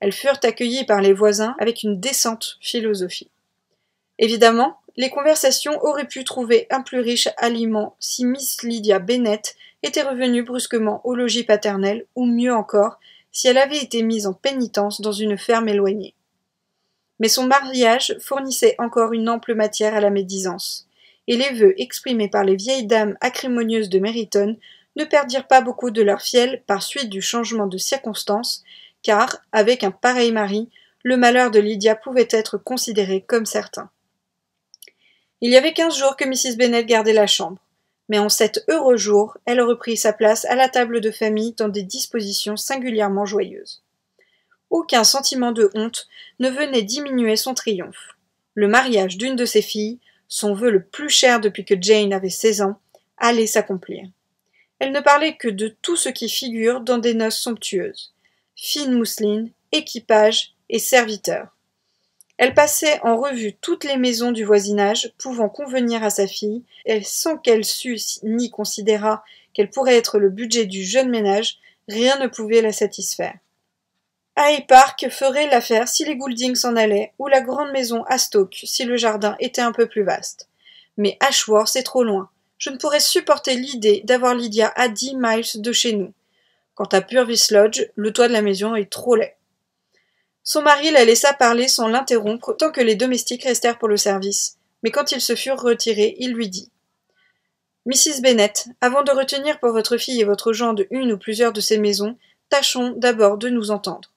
Elles furent accueillies par les voisins avec une décente philosophie. Évidemment, les conversations auraient pu trouver un plus riche aliment si Miss Lydia Bennet était revenue brusquement au logis paternel, ou mieux encore, si elle avait été mise en pénitence dans une ferme éloignée. Mais son mariage fournissait encore une ample matière à la médisance, et les vœux exprimés par les vieilles dames acrimonieuses de Meryton ne perdirent pas beaucoup de leur fiel par suite du changement de circonstances, car, avec un pareil mari, le malheur de Lydia pouvait être considéré comme certain. Il y avait 15 jours que Mrs. Bennet gardait la chambre, mais en cet heureux jour, elle reprit sa place à la table de famille dans des dispositions singulièrement joyeuses. Aucun sentiment de honte ne venait diminuer son triomphe. Le mariage d'une de ses filles, son vœu le plus cher depuis que Jane avait 16 ans, allait s'accomplir. Elle ne parlait que de tout ce qui figure dans des noces somptueuses. Fine mousseline, équipage et serviteurs. Elle passait en revue toutes les maisons du voisinage pouvant convenir à sa fille, et sans qu'elle sût ni considérât quel pourrait être le budget du jeune ménage, rien ne pouvait la satisfaire. Hyde Park ferait l'affaire si les Goulding s'en allaient, ou la grande maison à Stoke si le jardin était un peu plus vaste. Mais Ashworth est trop loin. Je ne pourrais supporter l'idée d'avoir Lydia à 10 miles de chez nous. Quant à Purvis Lodge, le toit de la maison est trop laid. Son mari la laissa parler sans l'interrompre tant que les domestiques restèrent pour le service, mais quand ils se furent retirés, il lui dit « Mrs. Bennet, avant de retenir pour votre fille et votre gendre une ou plusieurs de ces maisons, tâchons d'abord de nous entendre.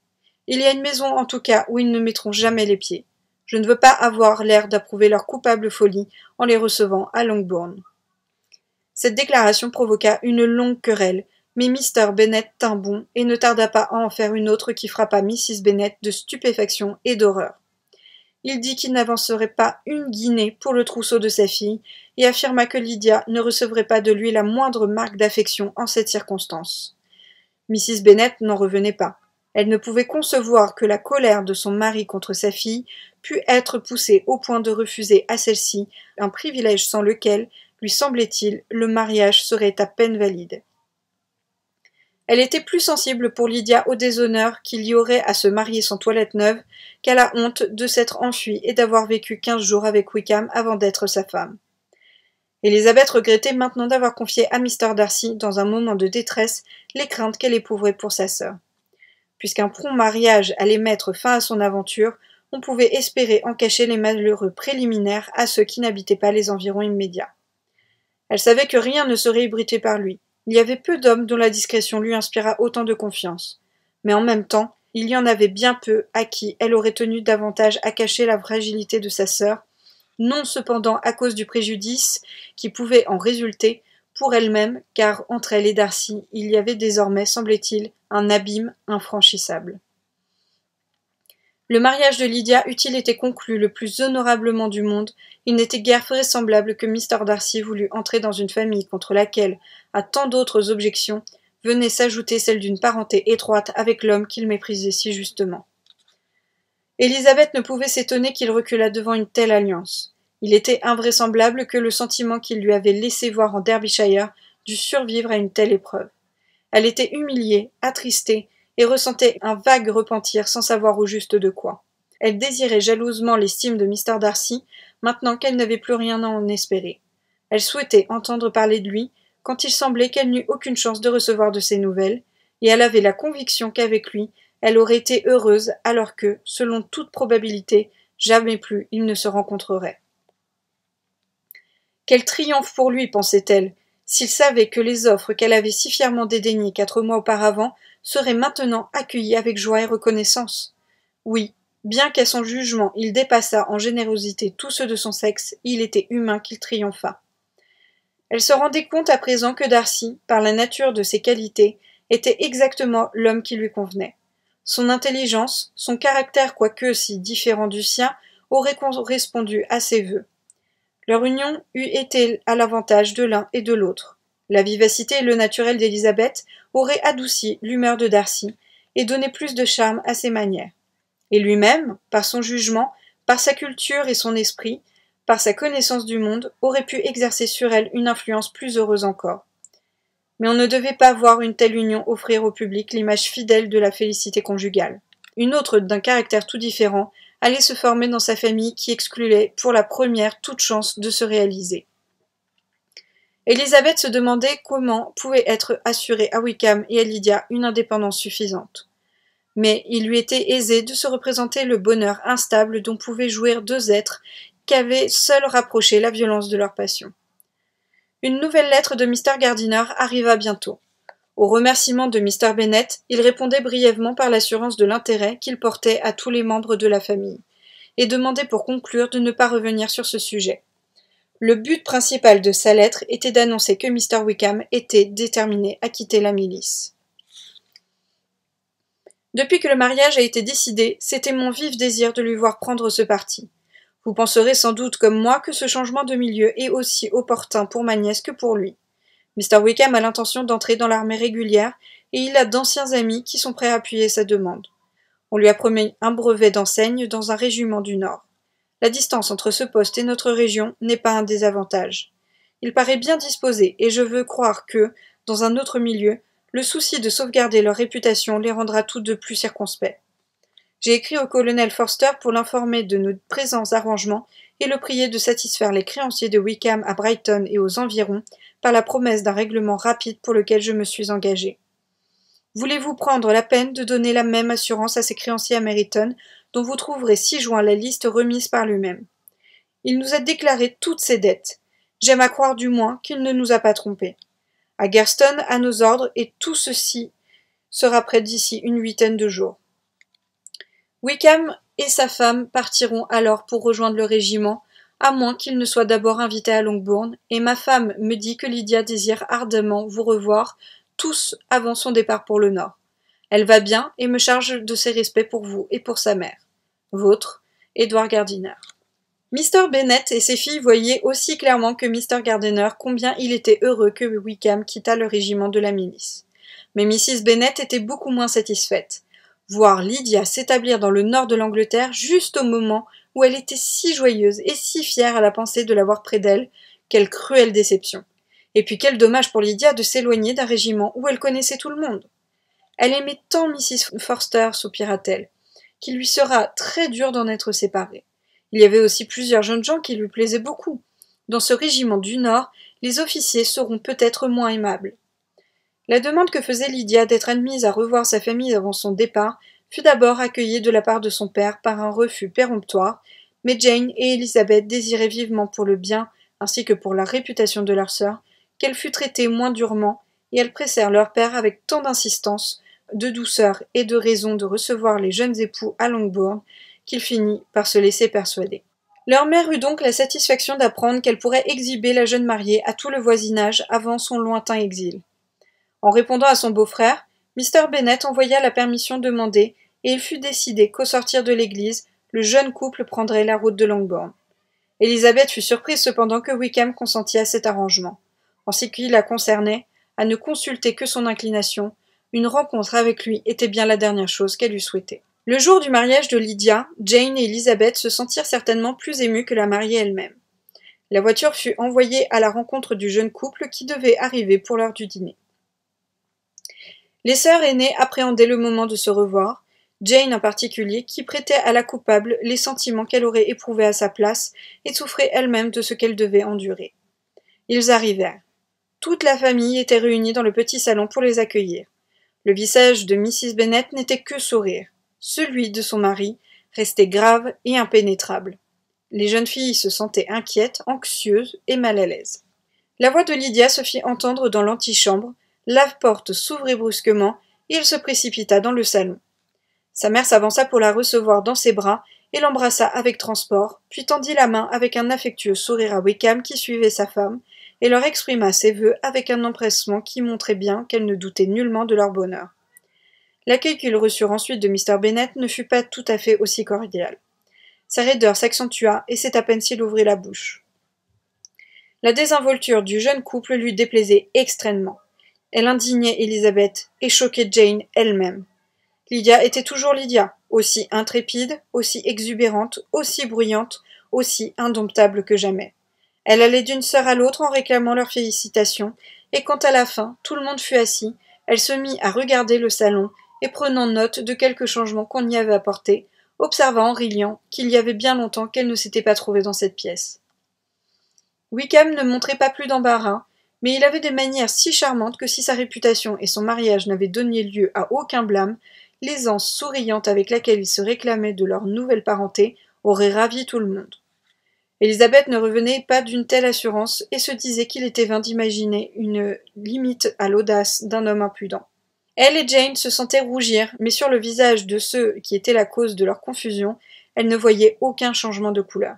Il y a une maison en tout cas où ils ne mettront jamais les pieds. Je ne veux pas avoir l'air d'approuver leur coupable folie en les recevant à Longbourn. » Cette déclaration provoqua une longue querelle, mais Mr. Bennet tint bon et ne tarda pas à en faire une autre qui frappa Mrs. Bennet de stupéfaction et d'horreur. Il dit qu'il n'avancerait pas une guinée pour le trousseau de sa fille et affirma que Lydia ne recevrait pas de lui la moindre marque d'affection en cette circonstance. Mrs. Bennet n'en revenait pas. Elle ne pouvait concevoir que la colère de son mari contre sa fille pût être poussée au point de refuser à celle-ci un privilège sans lequel, lui semblait-il, le mariage serait à peine valide. Elle était plus sensible pour Lydia au déshonneur qu'il y aurait à se marier sans toilette neuve qu'à la honte de s'être enfuie et d'avoir vécu 15 jours avec Wickham avant d'être sa femme. Élisabeth regrettait maintenant d'avoir confié à Mr. Darcy, dans un moment de détresse, les craintes qu'elle éprouverait pour sa sœur. Puisqu'un prompt mariage allait mettre fin à son aventure, on pouvait espérer en cacher les malheureux préliminaires à ceux qui n'habitaient pas les environs immédiats. Elle savait que rien ne serait ébruité par lui. Il y avait peu d'hommes dont la discrétion lui inspirât autant de confiance. Mais en même temps, il y en avait bien peu à qui elle aurait tenu davantage à cacher la fragilité de sa sœur, non cependant à cause du préjudice qui pouvait en résulter pour elle-même, car entre elle et Darcy, il y avait désormais, semblait-il, un abîme infranchissable. Le mariage de Lydia eût-il été conclu le plus honorablement du monde, il n'était guère vraisemblable que Mr. Darcy voulût entrer dans une famille contre laquelle, à tant d'autres objections, venait s'ajouter celle d'une parenté étroite avec l'homme qu'il méprisait si justement. Élisabeth ne pouvait s'étonner qu'il reculât devant une telle alliance. Il était invraisemblable que le sentiment qu'il lui avait laissé voir en Derbyshire dût survivre à une telle épreuve. Elle était humiliée, attristée, et ressentait un vague repentir sans savoir au juste de quoi. Elle désirait jalousement l'estime de Mr. Darcy, maintenant qu'elle n'avait plus rien à en espérer. Elle souhaitait entendre parler de lui, quand il semblait qu'elle n'eût aucune chance de recevoir de ses nouvelles, et elle avait la conviction qu'avec lui, elle aurait été heureuse, alors que, selon toute probabilité, jamais plus ils ne se rencontreraient. Quel triomphe pour lui, pensait-elle, s'il savait que les offres qu'elle avait si fièrement dédaignées 4 mois auparavant seraient maintenant accueillies avec joie et reconnaissance. Oui, bien qu'à son jugement il dépassât en générosité tous ceux de son sexe, il était humain qu'il triompha. Elle se rendait compte à présent que Darcy, par la nature de ses qualités, était exactement l'homme qui lui convenait. Son intelligence, son caractère quoique si différent du sien, auraient correspondu à ses vœux. Leur union eût été à l'avantage de l'un et de l'autre. La vivacité et le naturel d'Élisabeth auraient adouci l'humeur de Darcy et donné plus de charme à ses manières. Et lui-même, par son jugement, par sa culture et son esprit, par sa connaissance du monde, aurait pu exercer sur elle une influence plus heureuse encore. Mais on ne devait pas voir une telle union offrir au public l'image fidèle de la félicité conjugale. Une autre, d'un caractère tout différent, allait se former dans sa famille qui excluait pour la première toute chance de se réaliser. Élisabeth se demandait comment pouvait être assurée à Wickham et à Lydia une indépendance suffisante. Mais il lui était aisé de se représenter le bonheur instable dont pouvaient jouir deux êtres qu'avait seul rapproché la violence de leur passion. Une nouvelle lettre de Mr. Gardiner arriva bientôt. Au remerciement de Mr. Bennet, il répondait brièvement par l'assurance de l'intérêt qu'il portait à tous les membres de la famille, et demandait pour conclure de ne pas revenir sur ce sujet. Le but principal de sa lettre était d'annoncer que Mr. Wickham était déterminé à quitter la milice. Depuis que le mariage a été décidé, c'était mon vif désir de lui voir prendre ce parti. Vous penserez sans doute comme moi que ce changement de milieu est aussi opportun pour ma nièce que pour lui. Mr. Wickham a l'intention d'entrer dans l'armée régulière et il a d'anciens amis qui sont prêts à appuyer sa demande. On lui a promis un brevet d'enseigne dans un régiment du Nord. La distance entre ce poste et notre région n'est pas un désavantage. Il paraît bien disposé et je veux croire que, dans un autre milieu, le souci de sauvegarder leur réputation les rendra tous deux plus circonspects. J'ai écrit au colonel Forster pour l'informer de nos présents arrangements et le prier de satisfaire les créanciers de Wickham à Brighton et aux environs par la promesse d'un règlement rapide pour lequel je me suis engagé. Voulez-vous prendre la peine de donner la même assurance à ces créanciers à Meryton, dont vous trouverez ci-joint la liste remise par lui-même. Il nous a déclaré toutes ses dettes. J'aime à croire du moins qu'il ne nous a pas trompés. À Garston, à nos ordres, et tout ceci sera prêt d'ici une 8aine de jours. Wickham et sa femme partiront alors pour rejoindre le régiment, à moins qu'ils ne soient d'abord invités à Longbourn, et ma femme me dit que Lydia désire ardemment vous revoir, tous avant son départ pour le Nord. Elle va bien et me charge de ses respects pour vous et pour sa mère. Vôtre, Edward Gardiner. Mr. Bennet et ses filles voyaient aussi clairement que Mr. Gardiner combien il était heureux que Wickham quittât le régiment de la milice. Mais Mrs. Bennet était beaucoup moins satisfaite. Voir Lydia s'établir dans le nord de l'Angleterre juste au moment où elle était si joyeuse et si fière à la pensée de l'avoir près d'elle, quelle cruelle déception. Et puis quel dommage pour Lydia de s'éloigner d'un régiment où elle connaissait tout le monde. Elle aimait tant Mrs. Forster, soupira-t-elle, qu'il lui sera très dur d'en être séparée. Il y avait aussi plusieurs jeunes gens qui lui plaisaient beaucoup. Dans ce régiment du Nord, les officiers seront peut-être moins aimables. La demande que faisait Lydia d'être admise à revoir sa famille avant son départ fut d'abord accueillie de la part de son père par un refus péremptoire, mais Jane et Elizabeth désiraient vivement pour le bien, ainsi que pour la réputation de leur sœur, qu'elle fût traitée moins durement, et elles pressèrent leur père avec tant d'insistance, de douceur et de raison de recevoir les jeunes époux à Longbourn, qu'il finit par se laisser persuader. Leur mère eut donc la satisfaction d'apprendre qu'elle pourrait exhiber la jeune mariée à tout le voisinage avant son lointain exil. En répondant à son beau-frère, Mr. Bennet envoya la permission demandée, et il fut décidé qu'au sortir de l'église, le jeune couple prendrait la route de Longbourn. Élisabeth fut surprise cependant que Wickham consentit à cet arrangement. En ce qui la concernait, à ne consulter que son inclination, une rencontre avec lui était bien la dernière chose qu'elle eût souhaitée. Le jour du mariage de Lydia, Jane et Élisabeth se sentirent certainement plus émues que la mariée elle-même. La voiture fut envoyée à la rencontre du jeune couple qui devait arriver pour l'heure du dîner. Les sœurs aînées appréhendaient le moment de se revoir, Jane en particulier, qui prêtait à la coupable les sentiments qu'elle aurait éprouvés à sa place et souffrait elle-même de ce qu'elle devait endurer. Ils arrivèrent. Toute la famille était réunie dans le petit salon pour les accueillir. Le visage de Mrs. Bennet n'était que sourire. Celui de son mari restait grave et impénétrable. Les jeunes filles se sentaient inquiètes, anxieuses et mal à l'aise. La voix de Lydia se fit entendre dans l'antichambre, la porte s'ouvrit brusquement, et il se précipita dans le salon. Sa mère s'avança pour la recevoir dans ses bras et l'embrassa avec transport, puis tendit la main avec un affectueux sourire à Wickham qui suivait sa femme, et leur exprima ses vœux avec un empressement qui montrait bien qu'elle ne doutait nullement de leur bonheur. L'accueil qu'ils reçurent ensuite de Mr. Bennet ne fut pas tout à fait aussi cordial. Sa raideur s'accentua, et c'est à peine s'il ouvrit la bouche. La désinvolture du jeune couple lui déplaisait extrêmement. Elle indignait Élisabeth et choquait Jane elle-même. Lydia était toujours Lydia, aussi intrépide, aussi exubérante, aussi bruyante, aussi indomptable que jamais. Elle allait d'une sœur à l'autre en réclamant leurs félicitations, et quand à la fin tout le monde fut assis, elle se mit à regarder le salon et prenant note de quelques changements qu'on y avait apportés, observa en riant qu'il y avait bien longtemps qu'elle ne s'était pas trouvée dans cette pièce. Wickham ne montrait pas plus d'embarras, mais il avait des manières si charmantes que si sa réputation et son mariage n'avaient donné lieu à aucun blâme, l'aisance souriante avec laquelle il se réclamait de leur nouvelle parenté aurait ravi tout le monde. Élisabeth ne revenait pas d'une telle assurance et se disait qu'il était vain d'imaginer une limite à l'audace d'un homme impudent. Elle et Jane se sentaient rougir, mais sur le visage de ceux qui étaient la cause de leur confusion, elles ne voyaient aucun changement de couleur.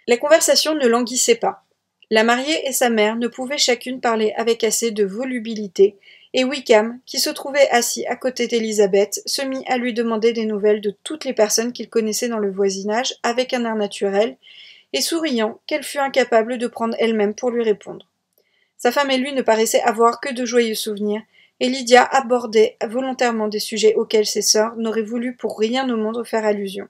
La conversation ne languissait pas. La mariée et sa mère ne pouvaient chacune parler avec assez de volubilité, et Wickham, qui se trouvait assis à côté d'Élisabeth, se mit à lui demander des nouvelles de toutes les personnes qu'il connaissait dans le voisinage avec un air naturel, et souriant qu'elle fut incapable de prendre elle-même pour lui répondre. Sa femme et lui ne paraissaient avoir que de joyeux souvenirs, et Lydia abordait volontairement des sujets auxquels ses sœurs n'auraient voulu pour rien au monde faire allusion.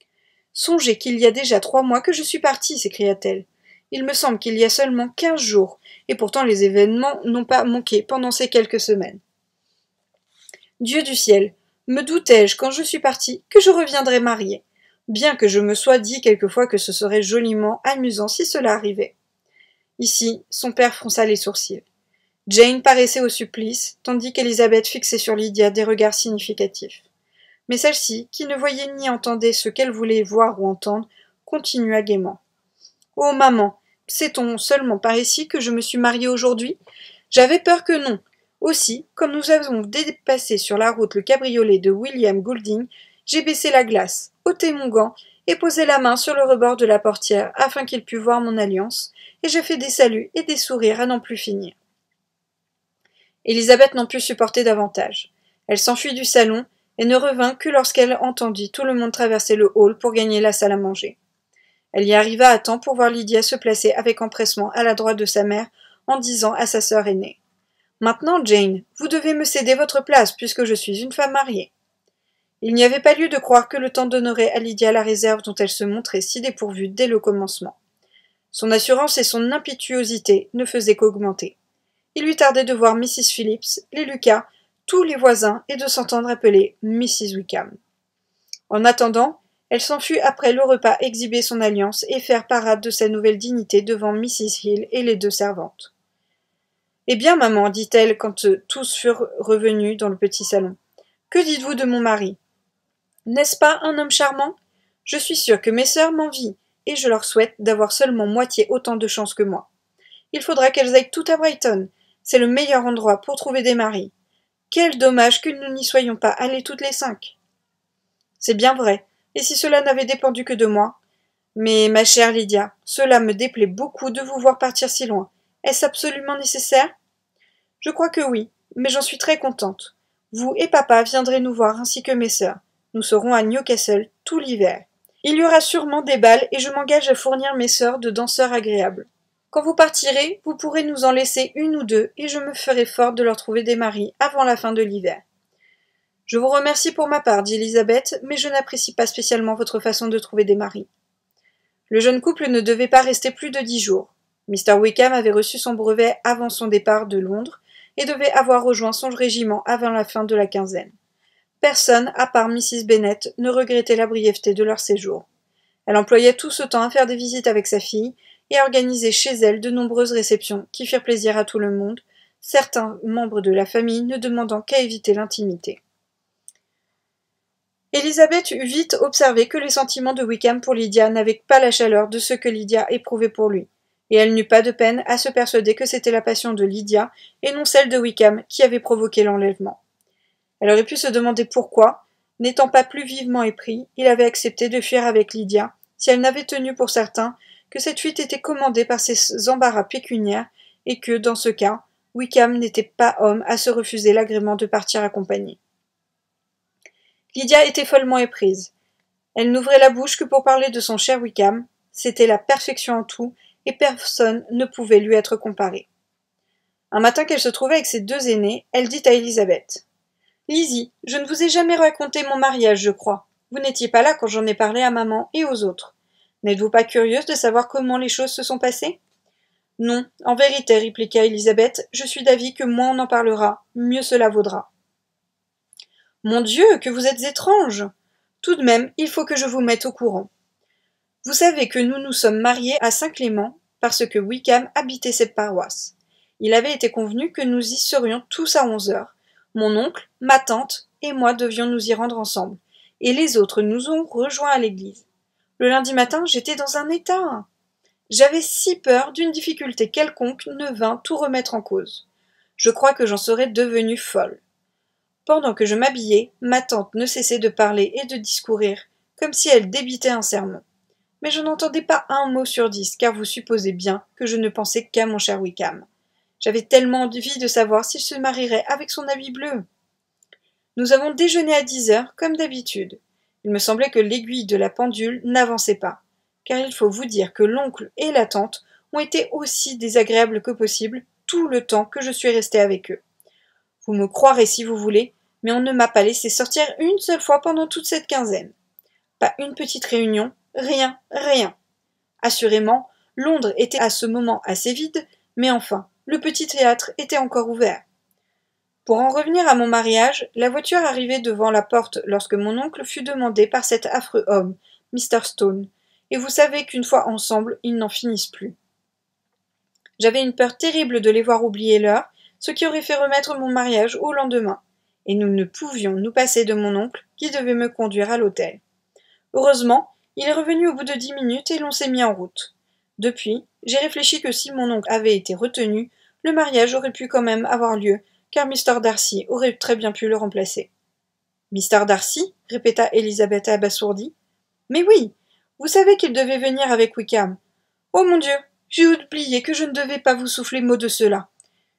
« Songez qu'il y a déjà 3 mois que je suis partie, s'écria-t-elle. Il me semble qu'il y a seulement 15 jours, et pourtant les événements n'ont pas manqué pendant ces quelques semaines. Dieu du ciel, me doutais-je quand je suis partie que je reviendrais mariée, bien que je me sois dit quelquefois que ce serait joliment amusant si cela arrivait. » Ici, son père fronça les sourcils. Jane paraissait au supplice, tandis qu'Élisabeth fixait sur Lydia des regards significatifs. Mais celle-ci, qui ne voyait ni entendait ce qu'elle voulait voir ou entendre, continua gaiement. « Oh, maman, sait-on seulement par ici que je me suis mariée aujourd'hui? J'avais peur que non. Aussi, comme nous avons dépassé sur la route le cabriolet de William Goulding, j'ai baissé la glace, ôté mon gant et posé la main sur le rebord de la portière afin qu'il pût voir mon alliance, et j'ai fait des saluts et des sourires à n'en plus finir. » Élisabeth n'en put supporter davantage. Elle s'enfuit du salon et ne revint que lorsqu'elle entendit tout le monde traverser le hall pour gagner la salle à manger. Elle y arriva à temps pour voir Lydia se placer avec empressement à la droite de sa mère en disant à sa sœur aînée « Maintenant, Jane, vous devez me céder votre place puisque je suis une femme mariée. » Il n'y avait pas lieu de croire que le temps donnerait à Lydia la réserve dont elle se montrait si dépourvue dès le commencement. Son assurance et son impétuosité ne faisaient qu'augmenter. Il lui tardait de voir Mrs. Phillips, les Lucas, tous les voisins et de s'entendre appeler Mrs. Wickham. En attendant, elle s'enfuit après le repas exhiber son alliance et faire parade de sa nouvelle dignité devant Mrs. Hill et les 2 servantes. « Eh bien, maman, dit-elle quand tous furent revenus dans le petit salon, que dites-vous de mon mari? N'est-ce pas un homme charmant? Je suis sûre que mes sœurs m'envient, et je leur souhaite d'avoir seulement moitié autant de chance que moi. Il faudra qu'elles aillent toutes à Brighton. C'est le meilleur endroit pour trouver des maris. Quel dommage que nous n'y soyons pas allées toutes les 5. C'est bien vrai, et si cela n'avait dépendu que de moi? Mais, ma chère Lydia, cela me déplaît beaucoup de vous voir partir si loin. Est-ce absolument nécessaire? Je crois que oui, mais j'en suis très contente. Vous et papa viendrez nous voir ainsi que mes sœurs. Nous serons à Newcastle tout l'hiver. Il y aura sûrement des bals et je m'engage à fournir mes sœurs de danseurs agréables. Quand vous partirez, vous pourrez nous en laisser 1 ou 2 et je me ferai forte de leur trouver des maris avant la fin de l'hiver. Je vous remercie pour ma part, dit Élisabeth, mais je n'apprécie pas spécialement votre façon de trouver des maris. Le jeune couple ne devait pas rester plus de 10 jours. Mr. Wickham avait reçu son brevet avant son départ de Londres et devait avoir rejoint son régiment avant la fin de la quinzaine. Personne, à part Mrs. Bennet, ne regrettait la brièveté de leur séjour. Elle employait tout ce temps à faire des visites avec sa fille et à organiser chez elle de nombreuses réceptions qui firent plaisir à tout le monde, certains membres de la famille ne demandant qu'à éviter l'intimité. Élisabeth eut vite observé que les sentiments de Wickham pour Lydia n'avaient pas la chaleur de ceux que Lydia éprouvait pour lui. et elle n'eut pas de peine à se persuader que c'était la passion de Lydia, et non celle de Wickham, qui avait provoqué l'enlèvement. Elle aurait pu se demander pourquoi, n'étant pas plus vivement épris, il avait accepté de fuir avec Lydia, si elle n'avait tenu pour certain que cette fuite était commandée par ses embarras pécuniaires, et que, dans ce cas, Wickham n'était pas homme à se refuser l'agrément de partir accompagné. Lydia était follement éprise. Elle n'ouvrait la bouche que pour parler de son cher Wickham. C'était la perfection en tout, et personne ne pouvait lui être comparé. Un matin qu'elle se trouvait avec ses deux aînés, elle dit à Élisabeth « Lizzie, je ne vous ai jamais raconté mon mariage, je crois. Vous n'étiez pas là quand j'en ai parlé à maman et aux autres. N'êtes-vous pas curieuse de savoir comment les choses se sont passées ?» « Non, en vérité, répliqua Élisabeth, je suis d'avis que moins on en parlera, mieux cela vaudra. »« Mon Dieu, que vous êtes étrange ! Tout de même, il faut que je vous mette au courant. Vous savez que nous nous sommes mariés à Saint-Clément parce que Wickham habitait cette paroisse. Il avait été convenu que nous y serions tous à 11 heures. Mon oncle, ma tante et moi devions nous y rendre ensemble, et les autres nous ont rejoints à l'église. Le lundi matin, j'étais dans un état. J'avais si peur d'une difficulté quelconque ne vint tout remettre en cause. Je crois que j'en serais devenue folle. Pendant que je m'habillais, ma tante ne cessait de parler et de discourir, comme si elle débitait un sermon. Mais je n'entendais pas un mot sur 10, car vous supposez bien que je ne pensais qu'à mon cher Wickham. J'avais tellement envie de savoir s'il se marierait avec son habit bleu. Nous avons déjeuné à 10 heures, comme d'habitude. Il me semblait que l'aiguille de la pendule n'avançait pas, car il faut vous dire que l'oncle et la tante ont été aussi désagréables que possible tout le temps que je suis restée avec eux. Vous me croirez si vous voulez, mais on ne m'a pas laissé sortir une seule fois pendant toute cette quinzaine. Pas une petite réunion, rien, rien. Assurément, Londres était à ce moment assez vide, mais enfin, le petit théâtre était encore ouvert. Pour en revenir à mon mariage, la voiture arrivait devant la porte lorsque mon oncle fut demandé par cet affreux homme, Mr. Stone, et vous savez qu'une fois ensemble, ils n'en finissent plus. J'avais une peur terrible de les voir oublier l'heure, ce qui aurait fait remettre mon mariage au lendemain, et nous ne pouvions nous passer de mon oncle qui devait me conduire à l'hôtel. Heureusement, il est revenu au bout de 10 minutes et l'on s'est mis en route. Depuis, j'ai réfléchi que si mon oncle avait été retenu, le mariage aurait pu quand même avoir lieu, car Mr. Darcy aurait très bien pu le remplacer. « Mr. Darcy » répéta Élisabeth abasourdie. « Mais oui, vous savez qu'il devait venir avec Wickham. Oh mon Dieu, j'ai oublié que je ne devais pas vous souffler mot de cela.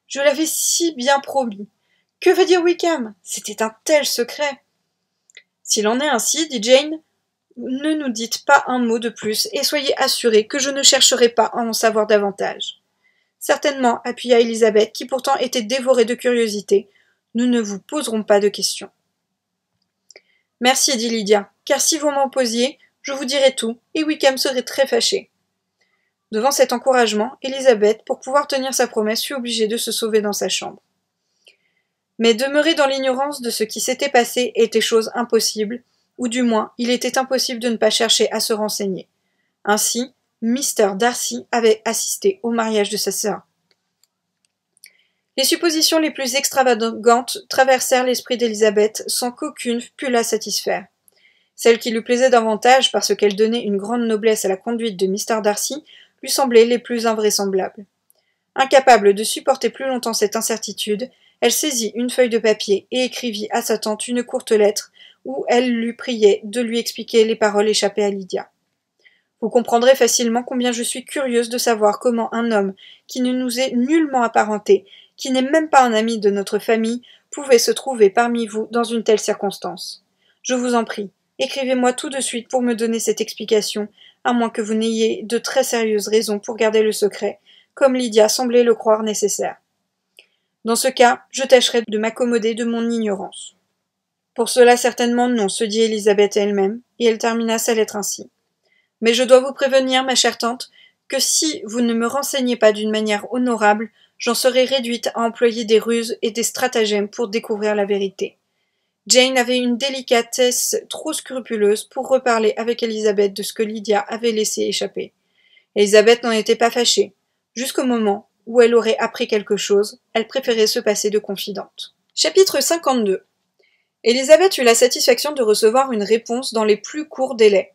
Je l'avais si bien promis. Que veut dire Wickham? C'était un tel secret. » « S'il en est ainsi, dit Jane, ne nous dites pas un mot de plus, et soyez assurés que je ne chercherai pas à en savoir davantage. » Certainement, appuya Élisabeth, qui pourtant était dévorée de curiosité, nous ne vous poserons pas de questions. Merci, dit Lydia, car si vous m'en posiez, je vous dirais tout, et Wickham serait très fâché. Devant cet encouragement, Élisabeth, pour pouvoir tenir sa promesse, fut obligée de se sauver dans sa chambre. Mais demeurer dans l'ignorance de ce qui s'était passé était chose impossible, ou du moins il était impossible de ne pas chercher à se renseigner. Ainsi, Mr. Darcy avait assisté au mariage de sa sœur. Les suppositions les plus extravagantes traversèrent l'esprit d'Élisabeth sans qu'aucune pût la satisfaire. Celle qui lui plaisait davantage parce qu'elle donnait une grande noblesse à la conduite de Mr. Darcy lui semblaient les plus invraisemblables. Incapable de supporter plus longtemps cette incertitude, elle saisit une feuille de papier et écrivit à sa tante une courte lettre où elle lui priait de lui expliquer les paroles échappées à Lydia. Vous comprendrez facilement combien je suis curieuse de savoir comment un homme qui ne nous est nullement apparenté, qui n'est même pas un ami de notre famille, pouvait se trouver parmi vous dans une telle circonstance. Je vous en prie, écrivez-moi tout de suite pour me donner cette explication, à moins que vous n'ayez de très sérieuses raisons pour garder le secret, comme Lydia semblait le croire nécessaire. Dans ce cas, je tâcherai de m'accommoder de mon ignorance. Pour cela certainement non, se dit Élisabeth elle-même, et elle termina sa lettre ainsi. Mais je dois vous prévenir, ma chère tante, que si vous ne me renseignez pas d'une manière honorable, j'en serai réduite à employer des ruses et des stratagèmes pour découvrir la vérité. Jane avait une délicatesse trop scrupuleuse pour reparler avec Élisabeth de ce que Lydia avait laissé échapper. Élisabeth n'en était pas fâchée. Jusqu'au moment où elle aurait appris quelque chose, elle préférait se passer de confidente. Chapitre 52. Élisabeth eut la satisfaction de recevoir une réponse dans les plus courts délais.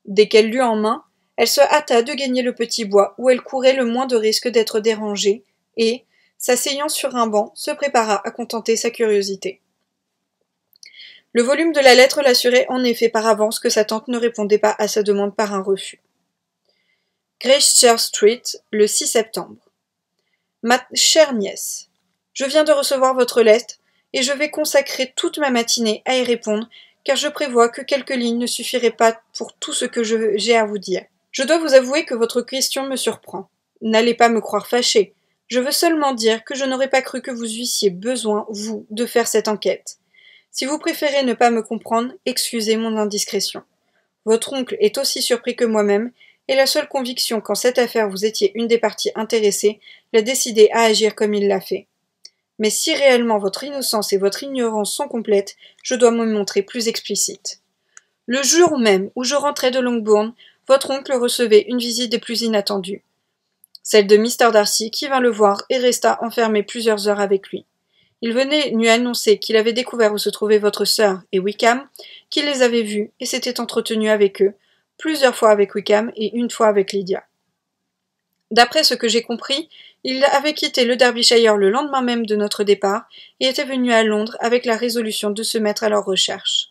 Dès qu'elle l'eut en main, Elle se hâta de gagner le petit bois où elle courait le moins de risque d'être dérangée, et, s'asseyant sur un banc, se prépara à contenter sa curiosité. Le volume de la lettre l'assurait en effet par avance que sa tante ne répondait pas à sa demande par un refus. Gracechurch Street, le 6 septembre. Ma chère nièce, je viens de recevoir votre lettre et je vais consacrer toute ma matinée à y répondre, car je prévois que quelques lignes ne suffiraient pas pour tout ce que j'ai à vous dire. Je dois vous avouer que votre question me surprend. N'allez pas me croire fâchée. Je veux seulement dire que je n'aurais pas cru que vous eussiez besoin, vous, de faire cette enquête. Si vous préférez ne pas me comprendre, excusez mon indiscrétion. Votre oncle est aussi surpris que moi-même, et la seule conviction qu'en cette affaire vous étiez une des parties intéressées l'a décidé à agir comme il l'a fait. Mais si réellement votre innocence et votre ignorance sont complètes, je dois me montrer plus explicite. Le jour même où je rentrais de Longbourn, votre oncle recevait une visite des plus inattendues. Celle de Mr. Darcy, qui vint le voir et resta enfermé plusieurs heures avec lui. Il venait lui annoncer qu'il avait découvert où se trouvait votre sœur et Wickham, qu'il les avait vus et s'était entretenu avec eux, plusieurs fois avec Wickham et une fois avec Lydia. D'après ce que j'ai compris, il avait quitté le Derbyshire le lendemain même de notre départ et était venu à Londres avec la résolution de se mettre à leur recherche.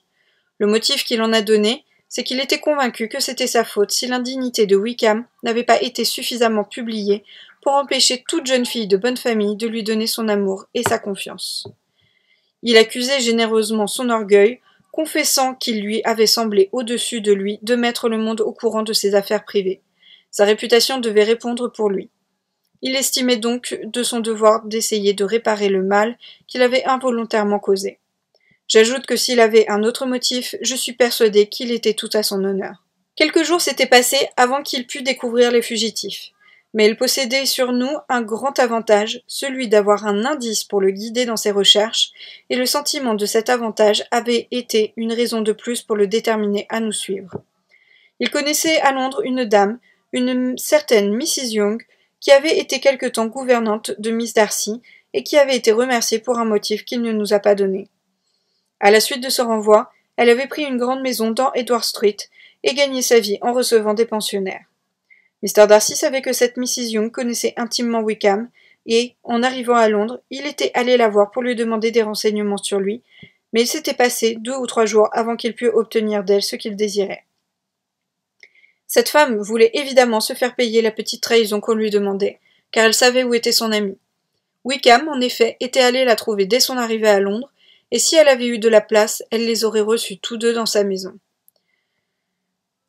Le motif qu'il en a donné, c'est qu'il était convaincu que c'était sa faute si l'indignité de Wickham n'avait pas été suffisamment publiée pour empêcher toute jeune fille de bonne famille de lui donner son amour et sa confiance. Il accusait généreusement son orgueil, confessant qu'il lui avait semblé au-dessus de lui de mettre le monde au courant de ses affaires privées. Sa réputation devait répondre pour lui. Il estimait donc de son devoir d'essayer de réparer le mal qu'il avait involontairement causé. J'ajoute que s'il avait un autre motif, je suis persuadée qu'il était tout à son honneur. Quelques jours s'étaient passés avant qu'il pût découvrir les fugitifs. Mais il possédait sur nous un grand avantage, celui d'avoir un indice pour le guider dans ses recherches, et le sentiment de cet avantage avait été une raison de plus pour le déterminer à nous suivre. Il connaissait à Londres une dame, une certaine Mrs. Young, qui avait été quelque temps gouvernante de Miss Darcy, et qui avait été remerciée pour un motif qu'il ne nous a pas donné. À la suite de ce renvoi, elle avait pris une grande maison dans Edward Street, et gagné sa vie en recevant des pensionnaires. Mr. Darcy savait que cette Mrs. Young connaissait intimement Wickham, et, en arrivant à Londres, il était allé la voir pour lui demander des renseignements sur lui, mais il s'était passé 2 ou 3 jours avant qu'il pût obtenir d'elle ce qu'il désirait. Cette femme voulait évidemment se faire payer la petite trahison qu'on lui demandait, car elle savait où était son ami. Wickham, en effet, était allé la trouver dès son arrivée à Londres, et si elle avait eu de la place, elle les aurait reçus tous deux dans sa maison.